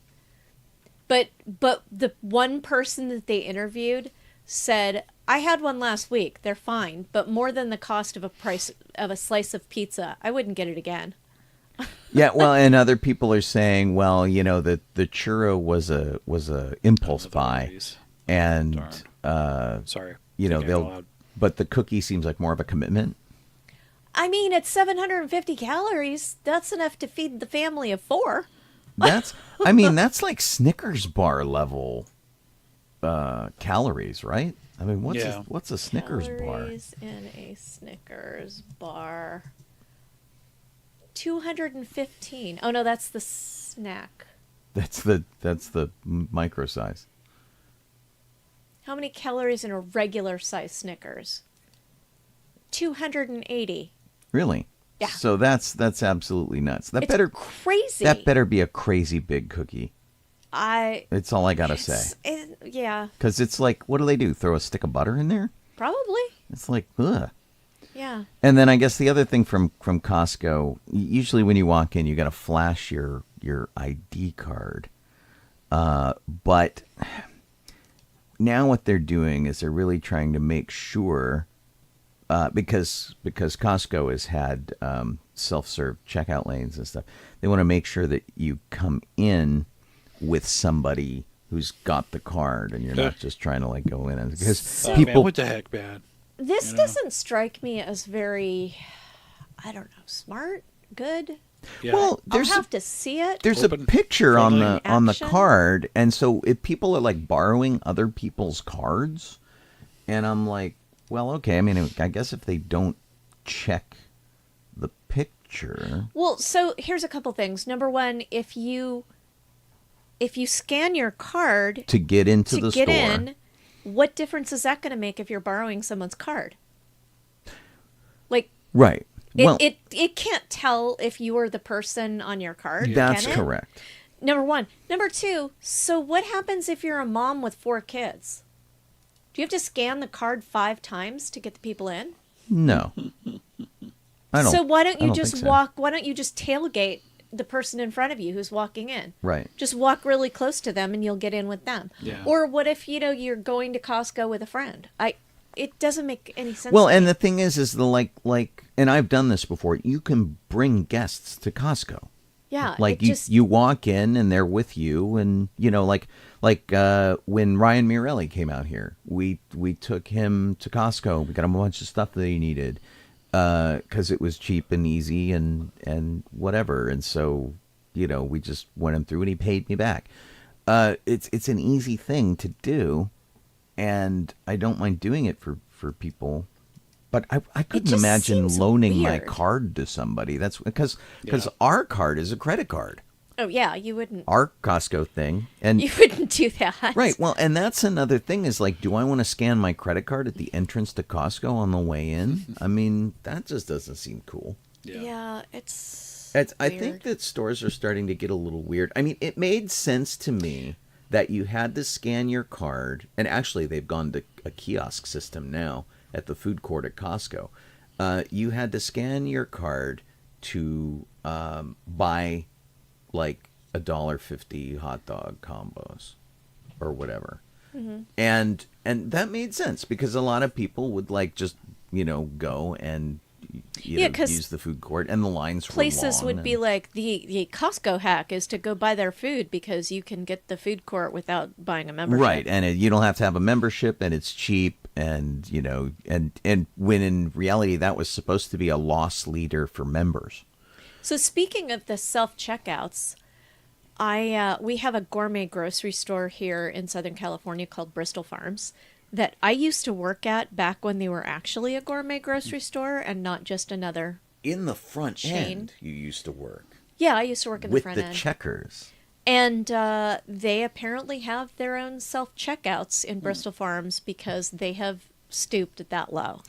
But the one person that they interviewed said, "I had one last week. They're fine, but more than the cost of a slice of pizza. I wouldn't get it again." Yeah, well, and other people are saying, well, that the churro was a impulse buy, Jeez. and Sorry. but the cookie seems like more of a commitment. I mean, at 750 calories, that's enough to feed the family of 4. That's like Snickers bar level calories, right? I mean, what's a Snickers bar? Calories in a Snickers bar. 215. Oh no, that's the snack. That's the micro size. How many calories in a regular size Snickers? 280. Really? Yeah. So that's absolutely nuts. That It's crazy. That better be a crazy big cookie. It's all I gotta say. Yeah, Because it's like, what do? Throw a stick of butter in there? probably. It's like, ugh. Yeah. And then I guess the other thing from Costco, usually when you walk in, you got to flash your ID card. But now what they're doing is they're really trying to make sure, because Costco has had self-serve checkout lanes and stuff, they want to make sure that you come in with somebody who's got the card, and you're not just trying to like go in, because Man, people. what the heck, man? This doesn't strike me as very, I don't know, smart, good. Yeah. Well, I'll there's have to see it. there's Open, a picture on friendly. the Action. card, and so if people are like borrowing other people's cards, and I'm like, well, okay. I mean, I guess if they don't check the picture, Well, so here's a couple things. Number one, if you if you scan your card to get into to the get store. in, what difference is that going to make if you're borrowing someone's card? Like, Right. Well, it can't tell if you are the person on your card. that's can it? correct. Number one. Number two, so what happens if you're a mom with 4 kids? Do you have to scan the card 5 times to get the people in? No. I don't. So why don't you I just think so. walk? Why don't you just tailgate the person in front of you who's walking in? Right. Just walk really close to them, and you'll get in with them. Yeah. Or what if you're going to Costco with a friend? It doesn't make any sense. Well, to and me. the thing is the like, and I've done this before. You can bring guests to Costco. yeah, Like it just, you walk in and they're with you, and like when Ryan Mirelli came out here, we took him to Costco. We got him a bunch of stuff that he needed because it was cheap and easy and whatever. And so we just went him through, and he paid me back. It's an easy thing to do, and I don't mind doing it for people. But I couldn't just imagine seems loaning my weird. card to somebody. That's because Yeah. our card is a credit card. oh yeah, you wouldn't. Our Costco thing, and You wouldn't do that. right. Well, and that's another thing is like, do I want to scan my credit card at the entrance to Costco on the way in? I mean, that just doesn't seem cool. Yeah, it's. I weird. think that stores are starting to get a little weird. I mean, it made sense to me that you had to scan your card, and actually they've gone to a kiosk system now at the food court at Costco. You had to scan your card to buy like $1.50 hot dog combos or whatever. Mm-hmm. And that made sense because a lot of people would like just go and Yeah, 'cause use the food court, and the lines Places were long would be like the Costco hack is to go buy their food because you can get the food court without buying a membership. right, and you don't have to have a membership, and it's cheap, and and when in reality that was supposed to be a loss leader for members. So speaking of the self checkouts, we have a gourmet grocery store here in Southern California called Bristol Farms that I used to work at back when they were actually a gourmet grocery store and not just another. In the front Chain. end, you used to work Yeah, I used to work in the with front the end. checkers. And they apparently have their own self checkouts in Bristol Farms because they have stooped that low.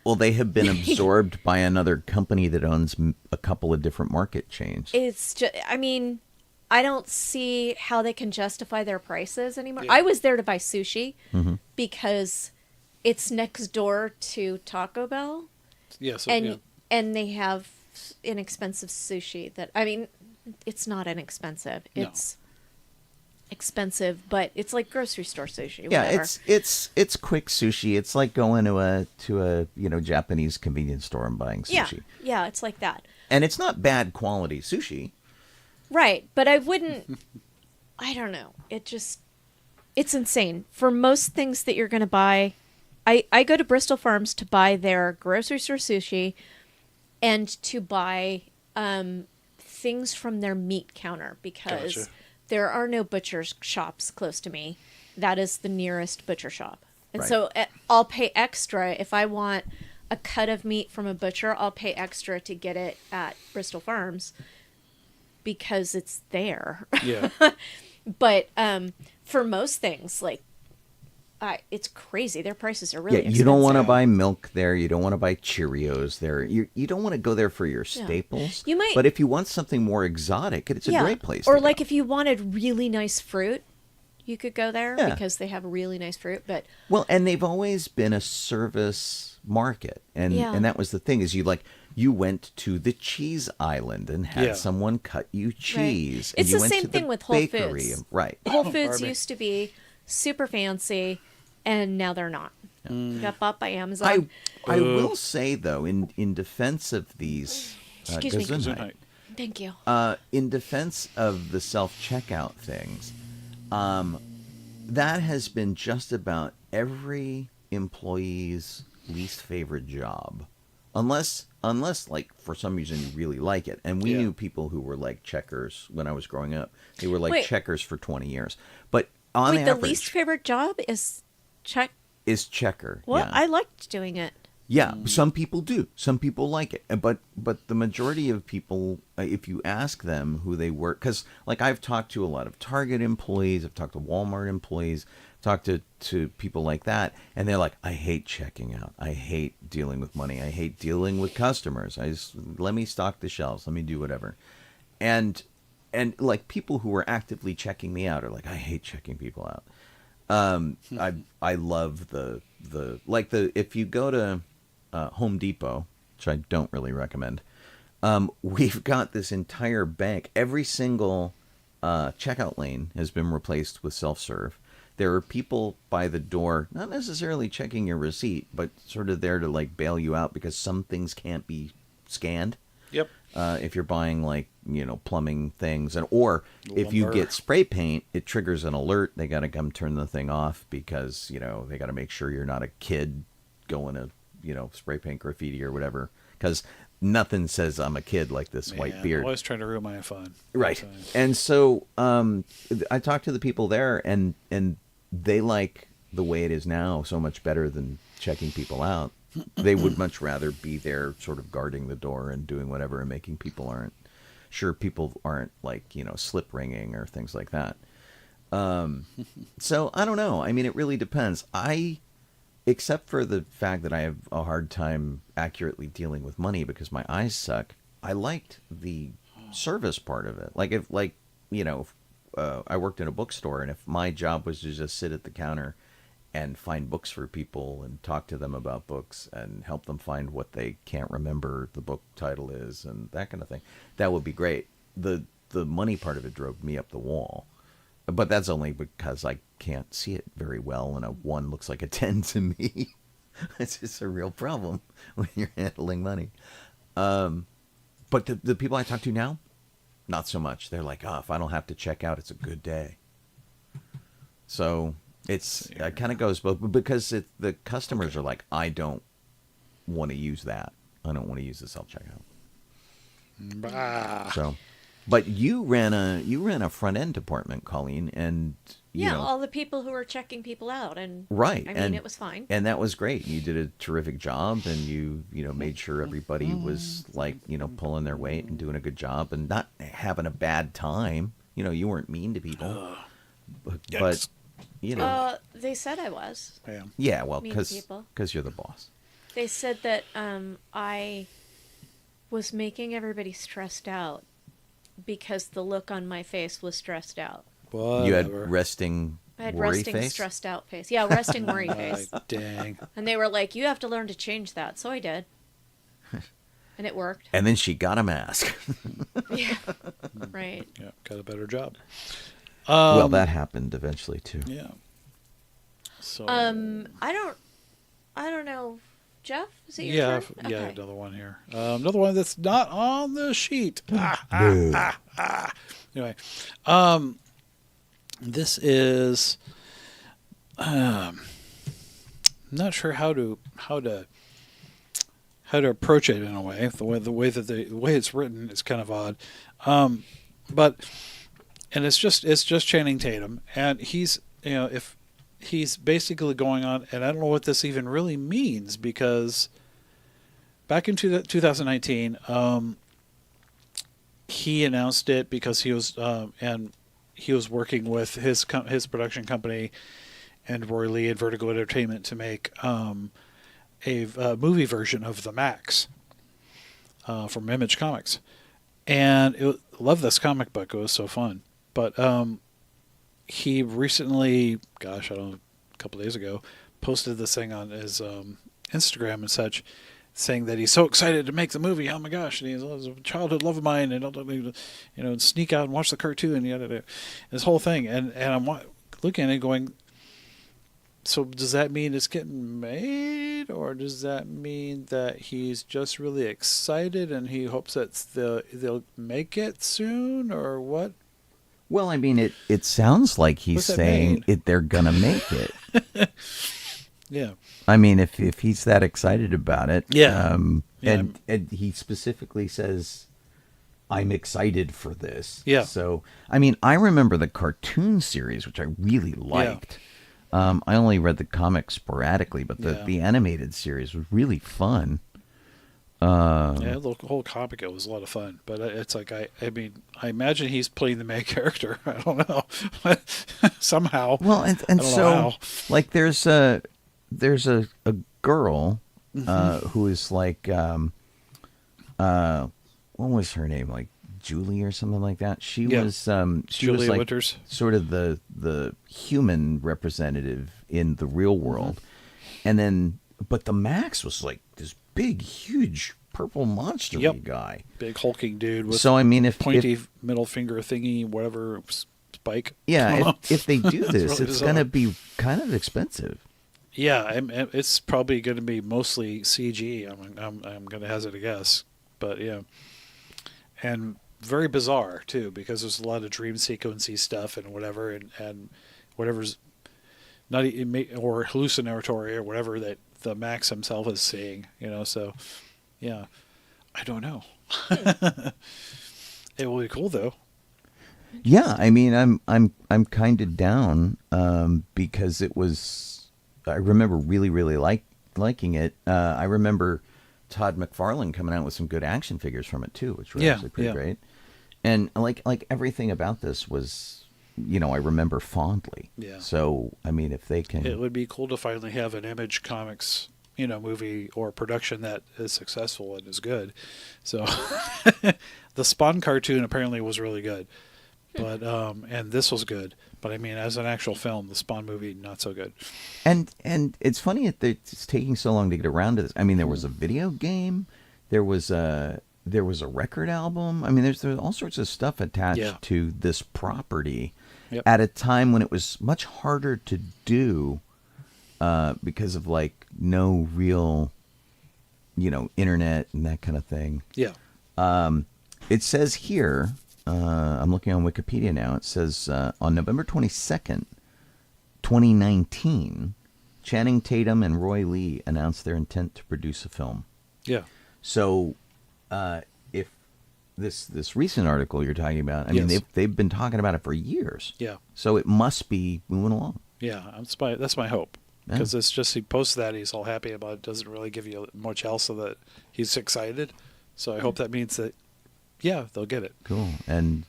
Well, they have been absorbed by another company that owns a couple of different market chains. It's just, I mean, I don't see how they can justify their prices anymore. Yeah. I was there to buy sushi Mm-hmm. because it's next door to Taco Bell, Yeah, so, and yeah. and they have inexpensive sushi that, I mean, it's not inexpensive. No. It's expensive, but it's like grocery store sushi. Yeah, whatever. it's quick sushi. It's like going to a Japanese convenience store and buying sushi. Yeah, it's like that. And it's not bad quality sushi. Right, but I wouldn't. I don't know. It's insane. For most things that you're going to buy, I go to Bristol Farms to buy their grocery store sushi and to buy things from their meat counter because Gotcha. there are no butcher's shops close to me. That is the nearest butcher shop. And Right. so I'll pay extra if I want a cut of meat from a butcher. I'll pay extra to get it at Bristol Farms because it's there. Yeah. But for most things, like, it's crazy. Their prices are really expensive. You don't want to buy milk there. You don't want to buy Cheerios there. You don't want to go there for your staples. You might- But if you want something more exotic, it's a great place. Or to like go. if you wanted really nice fruit, you could go there Yeah. because they have really nice fruit. But Well, and they've always been a service market, and Yeah. and that was the thing is you went to the cheese island and had Yeah. someone cut you cheese. And It's you the went same to thing the with Whole bakery Foods. and- right. Whole Foods Pardon me. used to be super fancy, and now they're not. Got bought by Amazon. I will say though, in defense of these, Excuse me. Gesundheit. Thank you. In defense of the self-checkout things, that has been just about every employee's least favorite job, unless like for some reason you really like it. And we Yeah. knew people who were like checkers when I was growing up. They were like Wait. checkers for 20 years. But on Wait, the average, least favorite job is check. is checker. Well, yeah. I liked doing it. Yeah, some people do. Some people like it, but the majority of people, if you ask them who they work, because like I've talked to a lot of Target employees, I've talked to Walmart employees, talked to people like that, and they're like, I hate checking out. I hate dealing with money. I hate dealing with customers. Let me stock the shelves. Let me do whatever. And like people who are actively checking me out are like, I hate checking people out. I love the if you go to Home Depot, which I don't really recommend, we've got this entire bank. Every single checkout lane has been replaced with self-serve. There are people by the door, not necessarily checking your receipt, but sort of there to like bail you out because some things can't be scanned. Yep. If you're buying like, plumbing things, or if you get spray paint, it triggers an alert. They got to come turn the thing off because, they got to make sure you're not a kid going to, spray paint graffiti or whatever. Because nothing says I'm a kid like this white beard. Always trying to ruin my fun. Right. And so I talked to the people there and they like the way it is now so much better than checking people out. They would much rather be there sort of guarding the door and doing whatever and making people aren't like, slip ringing or things like that. So I don't know. I mean, it really depends. Except for the fact that I have a hard time accurately dealing with money because my eyes suck, I liked the service part of it. Like if I worked in a bookstore and if my job was to just sit at the counter and find books for people and talk to them about books and help them find what they can't remember the book title is and that kind of thing, that would be great. The money part of it drove me up the wall. But that's only because I can't see it very well and a 1 looks like a 10 to me. It's just a real problem when you're handling money. But the people I talk to now, not so much. They're like, if I don't have to check out, it's a good day. So it kind of goes both, because the customers are like, I don't want to use that. I don't want to use the self-checkout. So, but you ran a front end department, Colleen, and all the people who were checking people out, and right. I mean, it was fine, and that was great. You did a terrific job, and you made sure everybody was like pulling their weight and doing a good job and not having a bad time. You weren't mean to people, but they said I was. Yeah, well, because you're the boss. They said that I was making everybody stressed out because the look on my face was stressed out. Whatever. You had resting stressed out face. Yeah, resting worry face. Dang. And they were like, you have to learn to change that. So I did. And it worked. And then she got a mask. Yeah. Right. Yeah, got a better job. Well, that happened eventually too. Yeah. So I don't know. Jeff, is it your turn? Yeah, Okay. another one here. Another one that's not on the sheet. Anyway, this is not sure how to approach it in a way. The way it's written is kind of odd, but it's just Channing Tatum, and he's if he's basically going on, and I don't know what this even really means, because back in 2019, he announced it because he was working with his production company and Roy Lee and Vertigo Entertainment to make a movie version of the Max from Image Comics, and love this comic book. It was so fun, but he recently, a couple days ago, posted this thing on his Instagram and such, saying that he's so excited to make the movie. Oh my gosh! And he's a childhood love of mine, and sneak out and watch the cartoon, and this whole thing. And I'm looking at it, going, so does that mean it's getting made, or does that mean that he's just really excited and he hopes that they'll make it soon, or what? Well, I mean, it sounds like he's saying they're gonna make it. Yeah. I mean, if he's that excited about it, yeah. And he specifically says, "I'm excited for this." Yeah. So, I mean, I remember the cartoon series, which I really liked. I only read the comics sporadically, but the animated series was really fun. Yeah, the whole comic, it was a lot of fun. But it's like, I mean, I imagine he's playing the main character. I don't know. Somehow. Well, and so, like, there's a girl who is like, what was her name? Like, Julie or something like that. She was she Julia was like Winters. Sort of the human representative in the real world. And then but the Max was like this big huge purple monster guy. Big hulking dude with so I mean if pointy middle finger thingy, whatever, spike. Yeah, if they do this, really it's going to be kind of expensive. Yeah, it's probably going to be mostly CG. I'm going to hazard a guess, but yeah, and very bizarre too, because there's a lot of dream sequency stuff and whatever, and whatever's not or hallucinatory or whatever that the Max himself is seeing, So, yeah, I don't know. It will be cool though. Yeah, I mean, I'm kind of down because it was. I remember really liking it. I remember Todd McFarlane coming out with some good action figures from it too, which were actually pretty great. And like everything about this was, I remember fondly. Yeah. So I mean, if they can, it would be cool to finally have an Image Comics, movie or production that is successful and is good. So the Spawn cartoon apparently was really good, but and this was good. But I mean, as an actual film, the Spawn movie not so good. And it's funny that it's taking so long to get around to this. I mean, there was a video game, there was a record album. I mean, there's all sorts of stuff attached to this property at a time when it was much harder to do because of like no real, internet and that kind of thing. Yeah. It says here. I'm looking on Wikipedia now. It says on November 22nd, 2019, Channing Tatum and Roy Lee announced their intent to produce a film. Yeah. So, if this recent article you're talking about, I mean, they've been talking about it for years. Yeah. So it must be moving along. Yeah, that's my hope. Because it's just he posts that, he's all happy about it, doesn't really give you much else, so that he's excited. So I hope that means that, they'll get it. Cool. And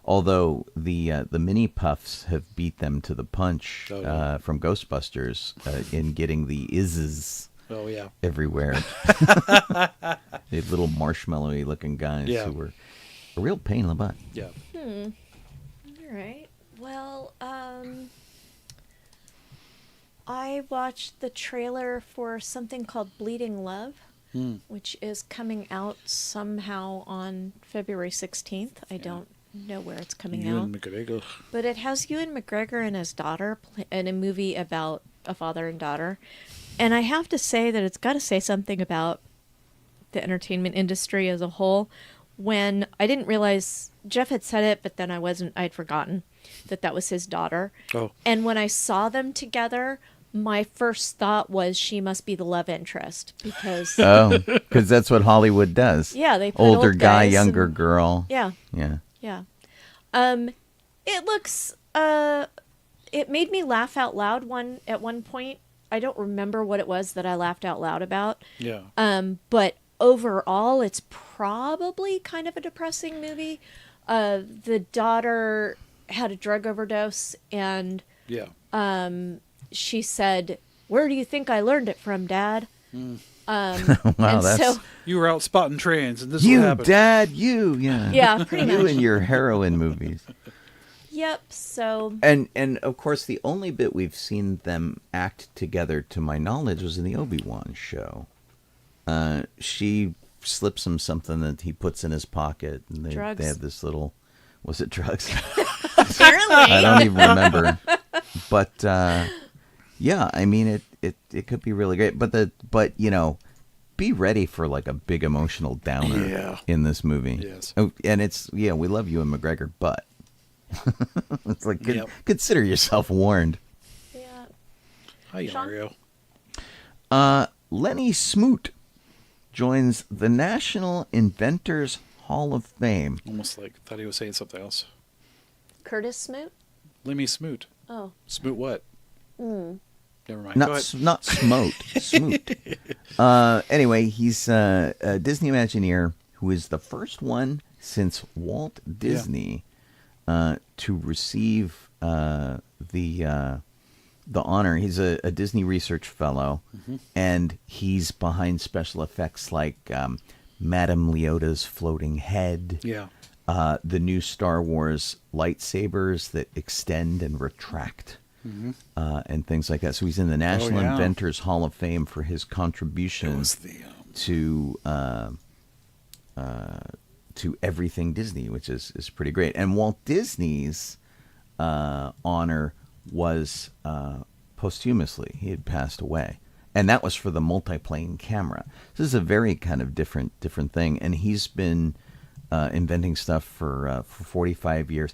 although the mini puffs have beat them to the punch from Ghostbusters in getting the izzes everywhere. The little marshmallowy looking guys who were a real pain in the butt. Yeah. All right. Well, I watched the trailer for something called Bleeding Love. Which is coming out somehow on February 16th. I don't know where it's coming out. Ewan McGregor. But it has Ewan McGregor and his daughter in a movie about a father and daughter. And I have to say that it's got to say something about the entertainment industry as a whole. When I didn't realize, Jeff had said it, but then I'd forgotten that was his daughter. Oh. And when I saw them together, my first thought was she must be the love interest because that's what Hollywood does. Yeah, they put older old guy, guys younger girl. Yeah. It looks. It made me laugh out loud at one point. I don't remember what it was that I laughed out loud about. Yeah. But overall, it's probably kind of a depressing movie. The daughter had a drug overdose, and she said, "Where do you think I learned it from, Dad?" Wow, so you were out spotting trains, and this is what happened. Dad, yeah, pretty much. You and your heroin movies. Yep. So and of course, the only bit we've seen them act together, to my knowledge, was in the Obi-Wan show. She slips him something that he puts in his pocket, and they have this little. Was it drugs? Apparently, I don't even remember. But. Yeah, I mean it could be really great, but be ready for like a big emotional downer in this movie. Yes. Oh, and it's we love you and McGregor, but it's like consider yourself warned. Yeah. Hi, Mario. Lenny Smoot joins the National Inventors Hall of Fame. Almost like thought he was saying something else. Curtis Smoot. Lemmy Smoot. Oh. Smoot what? Never mind. Go ahead. Not smote, smoot. Anyway, he's a Disney Imagineer who is the first one since Walt Disney to receive the honor. He's a Disney Research Fellow, and he's behind special effects like Madame Leota's floating head. Yeah. The new Star Wars lightsabers that extend and retract. And things like that. So he's in the National Inventors Hall of Fame for his contributions to everything Disney, which is pretty great. And Walt Disney's honor was posthumously. He had passed away, and that was for the multiplane camera. So this is a very kind of different thing. And he's been inventing stuff for 45 years.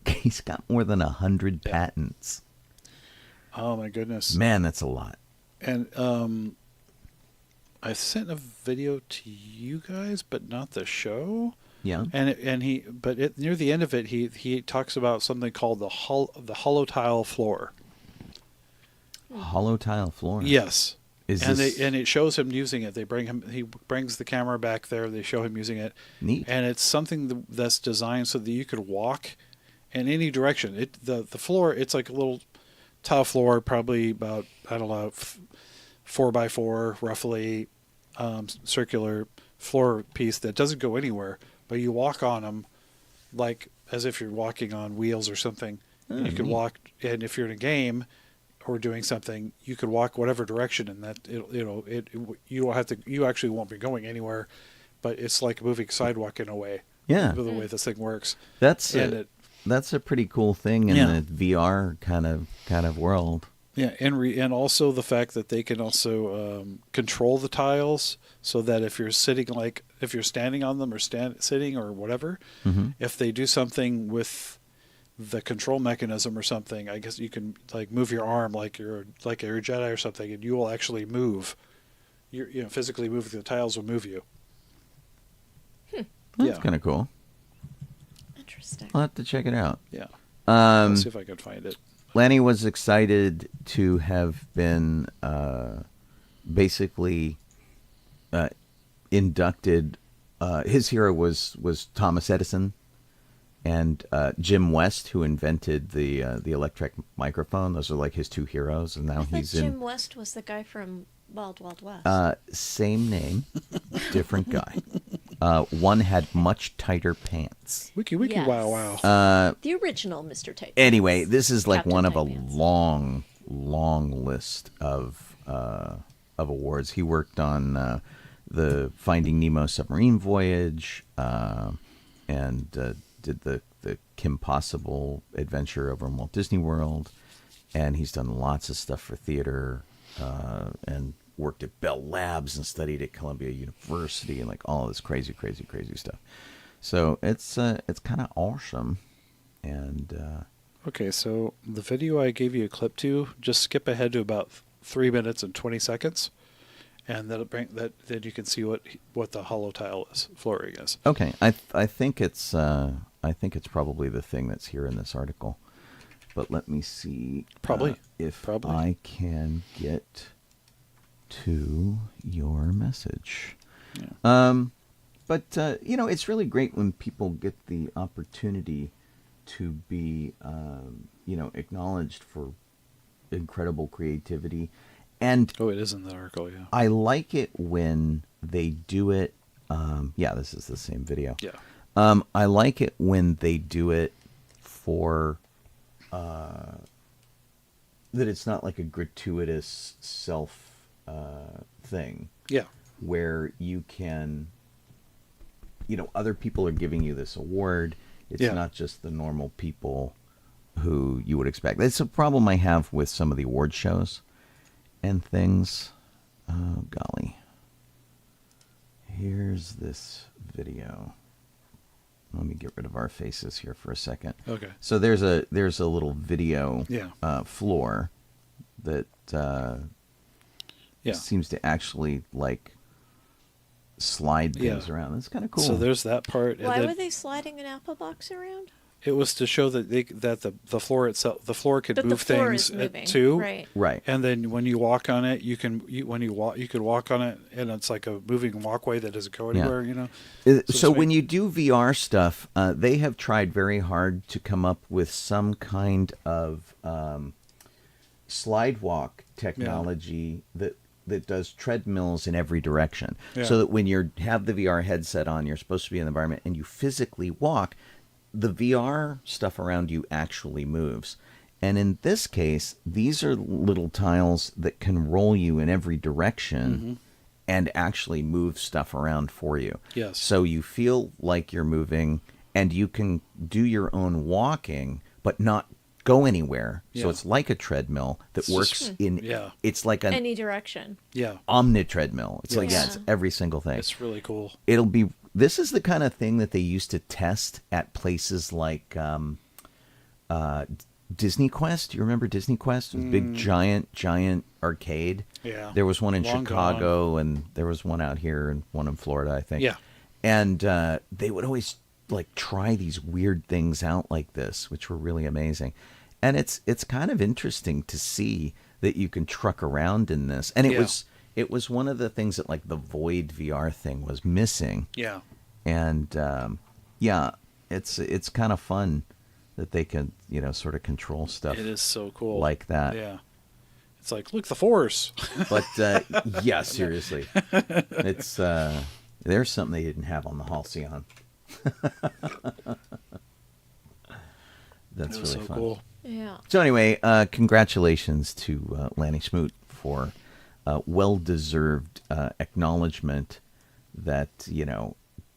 He's got more than 100 patents. Oh my goodness, man, that's a lot. And I sent a video to you guys, but not the show. Yeah. Near the end of it, he talks about something called the hollow tile floor. Hollow tile floor. Yes. And it shows him using it. He brings the camera back there. They show him using it. Neat. And it's something that's designed so that you could walk in any direction. The floor, it's like a little tile floor, probably about, I don't know, 4x4 roughly, circular floor piece that doesn't go anywhere, but you walk on them like as if you're walking on wheels or something. You could walk, and if you're in a game or doing something, you could walk whatever direction, and that you don't have to. You actually won't be going anywhere, but it's like moving sidewalk in a way. Yeah, the way this thing works. That's a pretty cool thing in the VR kind of world. Yeah, and also the fact that they can also control the tiles so that if you're standing on them or sitting or whatever, if they do something with the control mechanism or something, I guess you can like move your arm like you're a Jedi or something, and you will actually move. You physically move, the tiles will move you. That's kind of cool. Interesting. I'll have to check it out. Yeah. Let's see if I can find it. Lanny was excited to have been basically inducted. His hero was Thomas Edison and Jim West, who invented the electric microphone. Those are like his two heroes, and now he's in. Jim West was the guy from Wild Wild West. Same name, different guy. One had much tighter pants. Wiki Yes. wow. The original Mr. Tight. Anyway, this is like Captain one of a Tight Pants. long list of awards. He worked on the Finding Nemo submarine voyage, and did the Kim Possible adventure over in Walt Disney World, and he's done lots of stuff for theater, and worked at Bell Labs and studied at Columbia University and like all this crazy stuff. So it's kind of awesome. And Okay, so the video I gave you a clip to, just skip ahead to about 3 minutes and 20 seconds, and that'll bring that. Then you can see what the hollow tile flooring is. okay, I think it's probably the thing that's here in this article. But let me see if I can get to your message. Yeah. But it's really great when people get the opportunity to be, acknowledged for incredible creativity. And it is in the article, yeah. I like it when they do it. This is the same video. Yeah. I like it when they do it for that it's not like a gratuitous self thing. Yeah. Where you can, other people are giving you this award. It's not just the normal people who you would expect. That's a problem I have with some of the award shows and things. Oh, golly. Here's this video. Let me get rid of our faces here for a second. Okay. So there's a little video floor that seems to actually like slide things around. That's kind of cool. So there's that part. Why were they sliding an apple box around? It was to show that the floor itself, the floor could That the move floor things is moving, too. right. Right. And then when you walk on it, you could walk on it, and it's like a moving walkway that doesn't go anywhere. You know. So when you do VR stuff, they have tried very hard to come up with some kind of slide walk technology that does treadmills in every direction. Yeah. So that when you have the VR headset on, you're supposed to be in the environment, and you physically walk, the VR stuff around you actually moves. And in this case, these are little tiles that can roll you in every direction and actually move stuff around for you. Yes. So you feel like you're moving, and you can do your own walking, but not go anywhere. Yeah. So it's like a treadmill that works in. Yeah. It's like an Any direction. Yeah. omni-treadmill. It's like, Yes. it's every single thing. It's really cool. It'll be. This is the kind of thing that they used to test at places like Disney Quest. Do you remember Disney Quest? It was a big, giant arcade. Yeah. There was one in Long Chicago, and there was one out here, and one in Florida, I think. Yeah. And they would always like try these weird things out like this, which were really amazing. And it's kind of interesting to see that you can truck around in this. And it was one of the things that like the Void VR thing was missing. Yeah. And it's kind of fun that they can, sort of control stuff. It is so cool. Like that. Yeah. It's like, look, the Force. But yeah, seriously, it's there's something they didn't have on the Halcyon. That's It was really so fun. cool. Yeah. So anyway, congratulations to Lanny Smoot for well-deserved acknowledgement that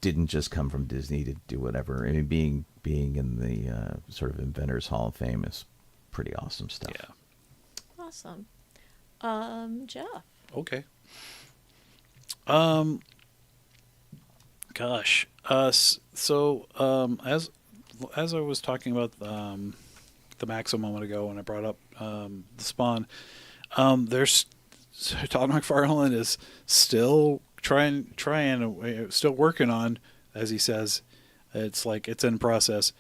didn't just come from Disney to do whatever. I mean, being in the sort of Inventors Hall of Fame is pretty awesome stuff. Yeah. Awesome. Jeff. Okay. Gosh. So as I was talking about the Max a moment ago when I brought up the Spawn, there's Todd McFarlane is still still working on, as he says, it's like it's in process,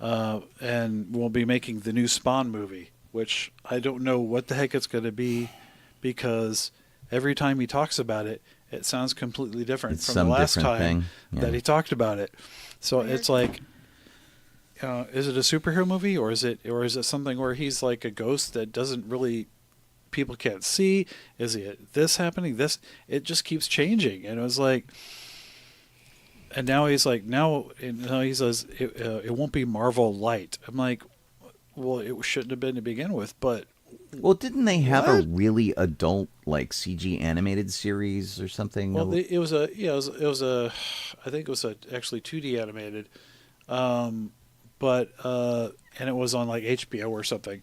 and we'll be making the new Spawn movie, which I don't know what the heck it's going to be, because every time he talks about it, it sounds completely different It's from some the last different time thing. Yeah. that he talked about it. So Weird. it's like, is it a superhero movie, or is it something where he's like a ghost that doesn't really, people can't see? Is it this happening? It just keeps changing, and it was like, and now he says it won't be Marvel Light. I'm like, well, it shouldn't have been to begin with, but. Well, didn't they have a What? really adult like CG animated series or something? Well, it was a I think it was actually 2D animated, but and it was on like HBO or something.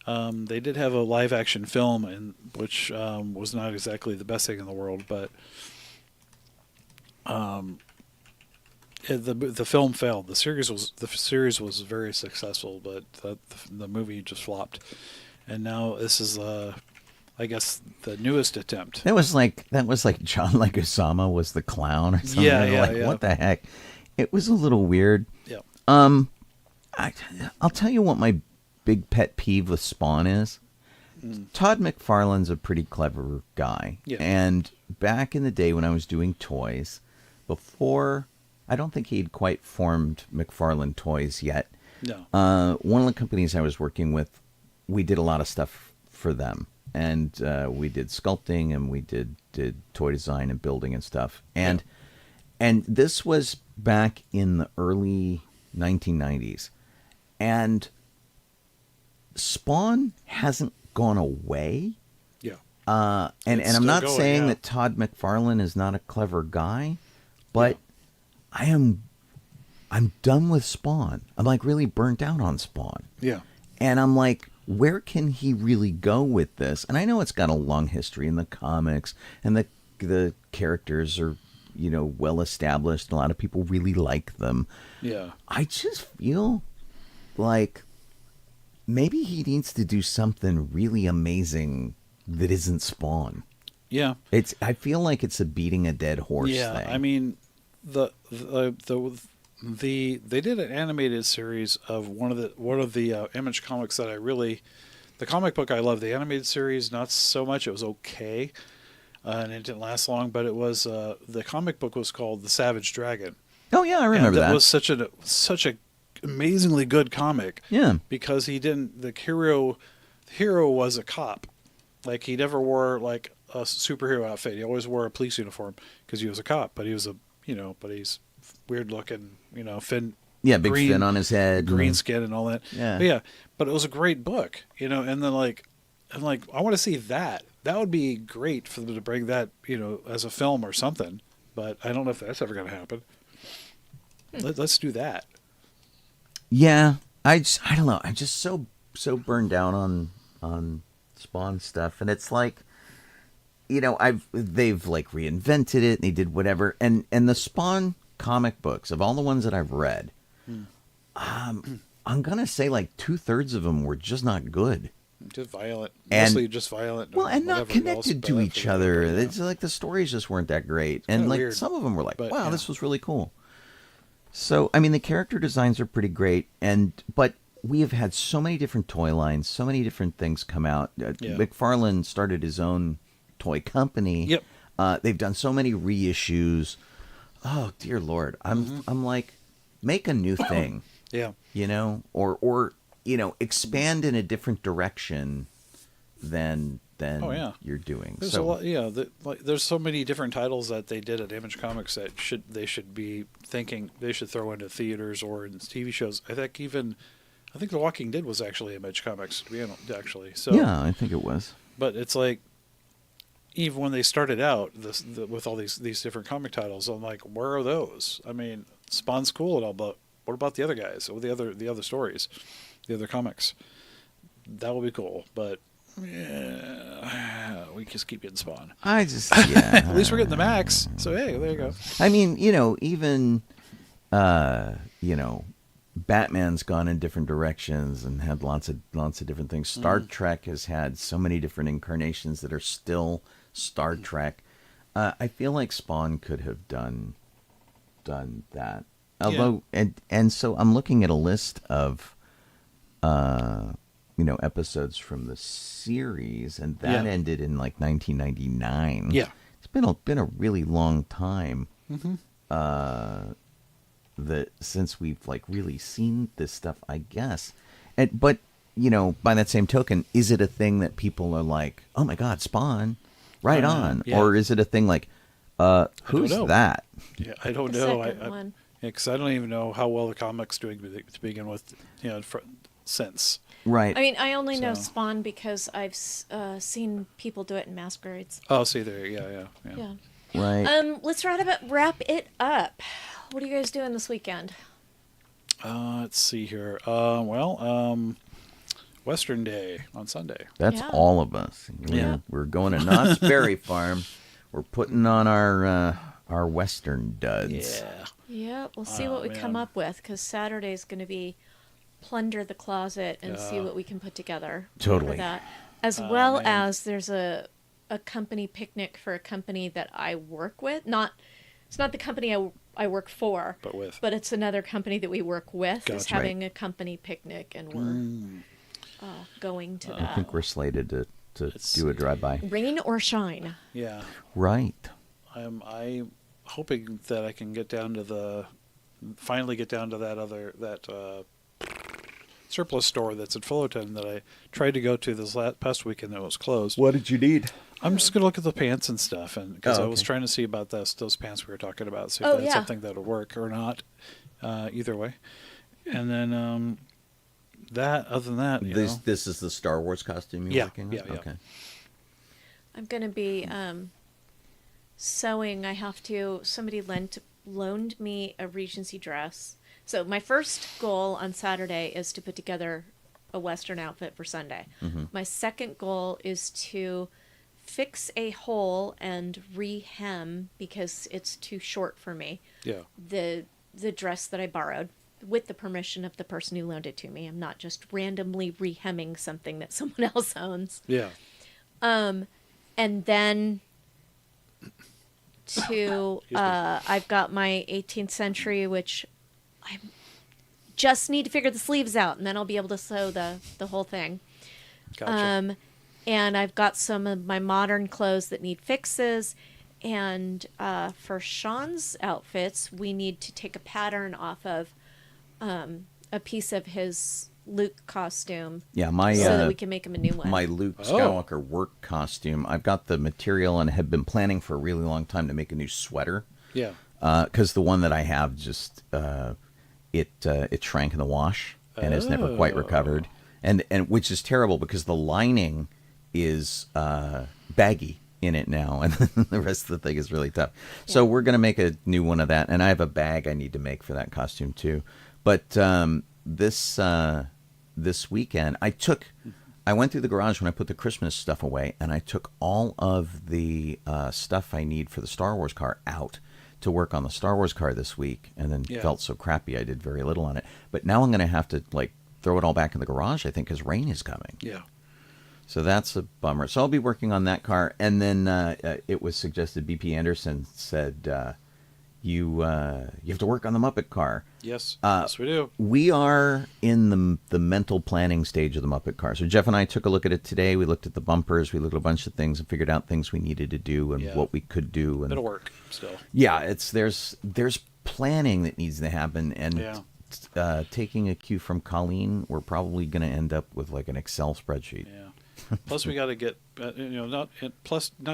They did have a live action film, and which was not exactly the best thing in the world, but the film failed. The series was very successful, but the movie just flopped. And now this is I guess the newest attempt. That was like John Leguizamo was the clown or something. Yeah, Like, yeah. what the heck? It was a little weird. Yeah. I'll tell you what my big pet peeve with Spawn is. Todd McFarlane's a pretty clever guy. Yeah. And back in the day when I was doing toys, before, I don't think he'd quite formed McFarlane Toys yet. No. One of the companies I was working with, we did a lot of stuff for them. And we did sculpting, and we did toy design and building and stuff. And this was back in the early 1990s. And Spawn hasn't gone away. Yeah. And It's I'm still not going, saying yeah. that Todd McFarlane is not a clever guy, but I'm done with Spawn. I'm like really burnt out on Spawn. Yeah. And I'm like, where can he really go with this? And I know it's got a long history in the comics, and the characters are, well established. A lot of people really like them. Yeah. I just feel like maybe he needs to do something really amazing that isn't Spawn. Yeah. I feel like it's a beating a dead horse Yeah. thing. I mean, the They did an animated series of one of the Image comics that I really, the comic book I love. The animated series, not so much. It was okay, and it didn't last long. But it was the comic book was called The Savage Dragon. Oh yeah, I remember that. That Was such a amazingly good comic. Yeah, because the hero was a cop. Like, he never wore like a superhero outfit. He always wore a police uniform because he was a cop. But he was but he's weird looking, fin. Yeah, big fin on his head, green skin and all that. Yeah, but it was a great book, and then I'm like, I want to see that. That would be great for them to bring that, as a film or something. But I don't know if that's ever going to happen. Let's do that. Yeah, I don't know. I'm just so burned down on Spawn stuff, and it's like, they've like reinvented it, and they did whatever, and the Spawn comic books, of all the ones that I've read, I'm gonna say like 2/3 of them were just not good. Just violent, mostly just violent. Well, and not connected to each other. Yeah. It's like the stories just weren't that great, and like weird. Some of them were like, But, wow, yeah. this was really cool. So, I mean, the character designs are pretty great, but we have had so many different toy lines, so many different things come out. McFarlane started his own toy company. Yep. They've done so many reissues. Oh dear Lord, I'm like, make a new thing. Yeah. Or expand in a different direction than you're doing. There's a lot, there's so many different titles that they did at Image Comics that they should be thinking they should throw into theaters or in TV shows. I think The Walking Dead was actually Image Comics, to be honest, actually. So yeah, I think it was. But it's like, even when they started out with all these different comic titles, I'm like, where are those? I mean, Spawn's cool and all, but what about the other guys? Or the other stories, the other comics? That would be cool, but. Yeah, we just keep getting Spawn. At least we're getting the Max. So hey, there you go. I mean, even Batman's gone in different directions and had lots of different things. Star Trek has had so many different incarnations that are still Star Trek. I feel like Spawn could have done that. Although, and so I'm looking at a list of episodes from the series, and that ended in like 1999. Yeah, it's been a really long time. That since we've like really seen this stuff, I guess. But by that same token, is it a thing that people are like, oh my God, Spawn, right on, or is it a thing like, who's that? Yeah, I don't know. Because I don't even know how well the comic's doing to begin with. Since. Right. I mean, I only know Spawn because I've seen people do it in masquerades. Oh, see there, yeah. Right. Let's wrap it up. What are you guys doing this weekend? Let's see here. Western Day on Sunday. That's all of us. We're going to Knott's Berry Farm. We're putting on our Western duds. Yeah, we'll see what we come up with, because Saturday's going to be plunder the closet and see what we can put together. Totally. For that. As well as there's a company picnic for a company that I work with. It's not the company I work for, but it's another company that we work with. Gotcha. Is having a company picnic, and we're going to that. I think we're slated to do a drive-by. Rain or shine. Yeah. Right. I'm hoping that I can finally get down to that surplus store that's in Fullerton that I tried to go to this past weekend that was closed. What did you need? I'm just going to look at the pants and stuff, and because I was trying to see about those pants we were talking about, see if that's something that would work or not. Either way, and then other than that, this is the Star Wars costume you're working on? Yeah. Okay. I'm going to be sewing. Somebody loaned me a Regency dress. So my first goal on Saturday is to put together a Western outfit for Sunday. Mm-hmm. My second goal is to fix a hole and rehem, because it's too short for me. Yeah. The dress that I borrowed with the permission of the person who loaned it to me. I'm not just randomly rehemming something that someone else owns. Yeah. And then I've got my 18th century, which just need to figure the sleeves out, and then I'll be able to sew the whole thing. Gotcha. And I've got some of my modern clothes that need fixes. And for Sean's outfits, we need to take a pattern off of a piece of his Luke costume. Yeah, my so that we can make him a new one. my Luke Skywalker work costume. I've got the material and have been planning for a really long time to make a new sweater. Yeah. Because the one that I have just it shrank in the wash and has never quite recovered, and which is terrible because the lining is baggy in it now, and the rest of the thing is really tough. Yeah. So we're gonna make a new one of that, and I have a bag I need to make for that costume too. But this weekend I went through the garage when I put the Christmas stuff away, and I took all of the stuff I need for the Star Wars car out to work on the Star Wars car this week, and then felt so crappy I did very little on it. But now I'm going to have to throw it all back in the garage, I think, because rain is coming. Yeah. So that's a bummer. So I'll be working on that car. And then it was suggested, BP Anderson said, you have to work on the Muppet car. Yes. Yes, we do. We are in the mental planning stage of the Muppet car. So Jeff and I took a look at it today. We looked at the bumpers. We looked at a bunch of things and figured out things we needed to do and what we could do. And it'll work still. Yeah, there's planning that needs to happen. And taking a cue from Colleen, we're probably going to end up with an Excel spreadsheet. Yeah. Plus, we got to get not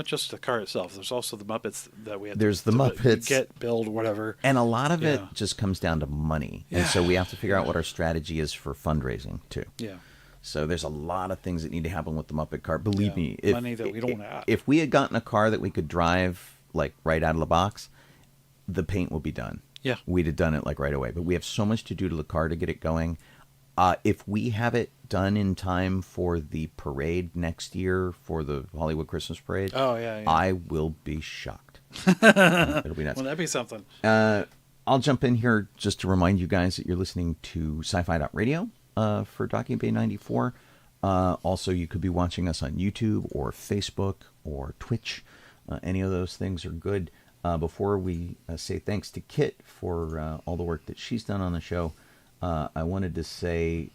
just the car itself. There's also the Muppets that we have. There's the Muppets get, build, whatever, and a lot of it just comes down to money, and so we have to figure out what our strategy is for fundraising too. Yeah. So there's a lot of things that need to happen with the Muppet car. Believe me, money that we don't have. If we had gotten a car that we could drive right out of the box, the paint would be done. Yeah, we'd have done it right away. But we have so much to do to the car to get it going. If we have it done in time for the parade next year, for the Hollywood Christmas parade, I will be shocked. It'll be nuts. Well, that'd be something. I'll jump in here just to remind you guys that you're listening to Sci-Fi.radio for Docking Bay 94. Also, you could be watching us on YouTube or Facebook or Twitch. Any of those things are good. Before we say thanks to Kit for all the work that she's done on the show, I wanted to say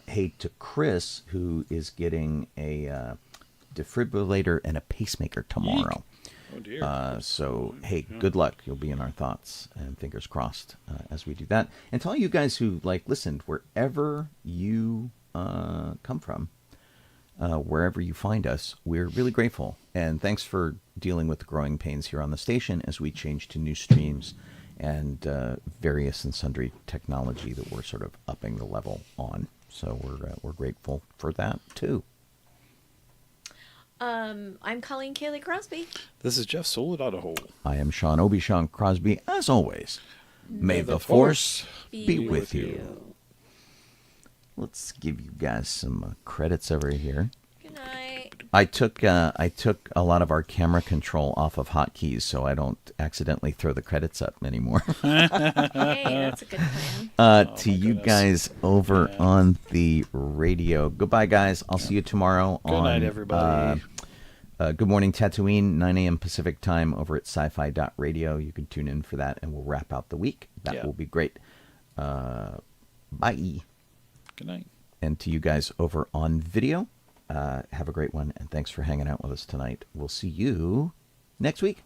hey to Chris, who is getting a defibrillator and a pacemaker tomorrow. Oh, dear. So, hey, good luck. You'll be in our thoughts, and fingers crossed as we do that. And to all you guys who listened, wherever you come from, wherever you find us, we're really grateful. And thanks for dealing with the growing pains here on the station as we change to new streams and various and sundry technology that we're sort of upping the level on. So we're grateful for that too. I'm Colleen Kaylee Crosby. This is Jeff Soul at Donoho. I am Sean Obi-Shawn Crosby. As always, may the force be with you. Let's give you guys some credits over here. Good night. I took a lot of our camera control off of hotkeys so I don't accidentally throw the credits up anymore. Hey, that's a good plan. To you guys over on the radio. Goodbye, guys. I'll see you tomorrow. Good night, everybody. Good morning, Tatooine, 9 a.m. Pacific time over at sci-fi.radio. You can tune in for that, and we'll wrap out the week. That will be great. Bye. Good night. And to you guys over on video, have a great one, and thanks for hanging out with us tonight. We'll see you next week.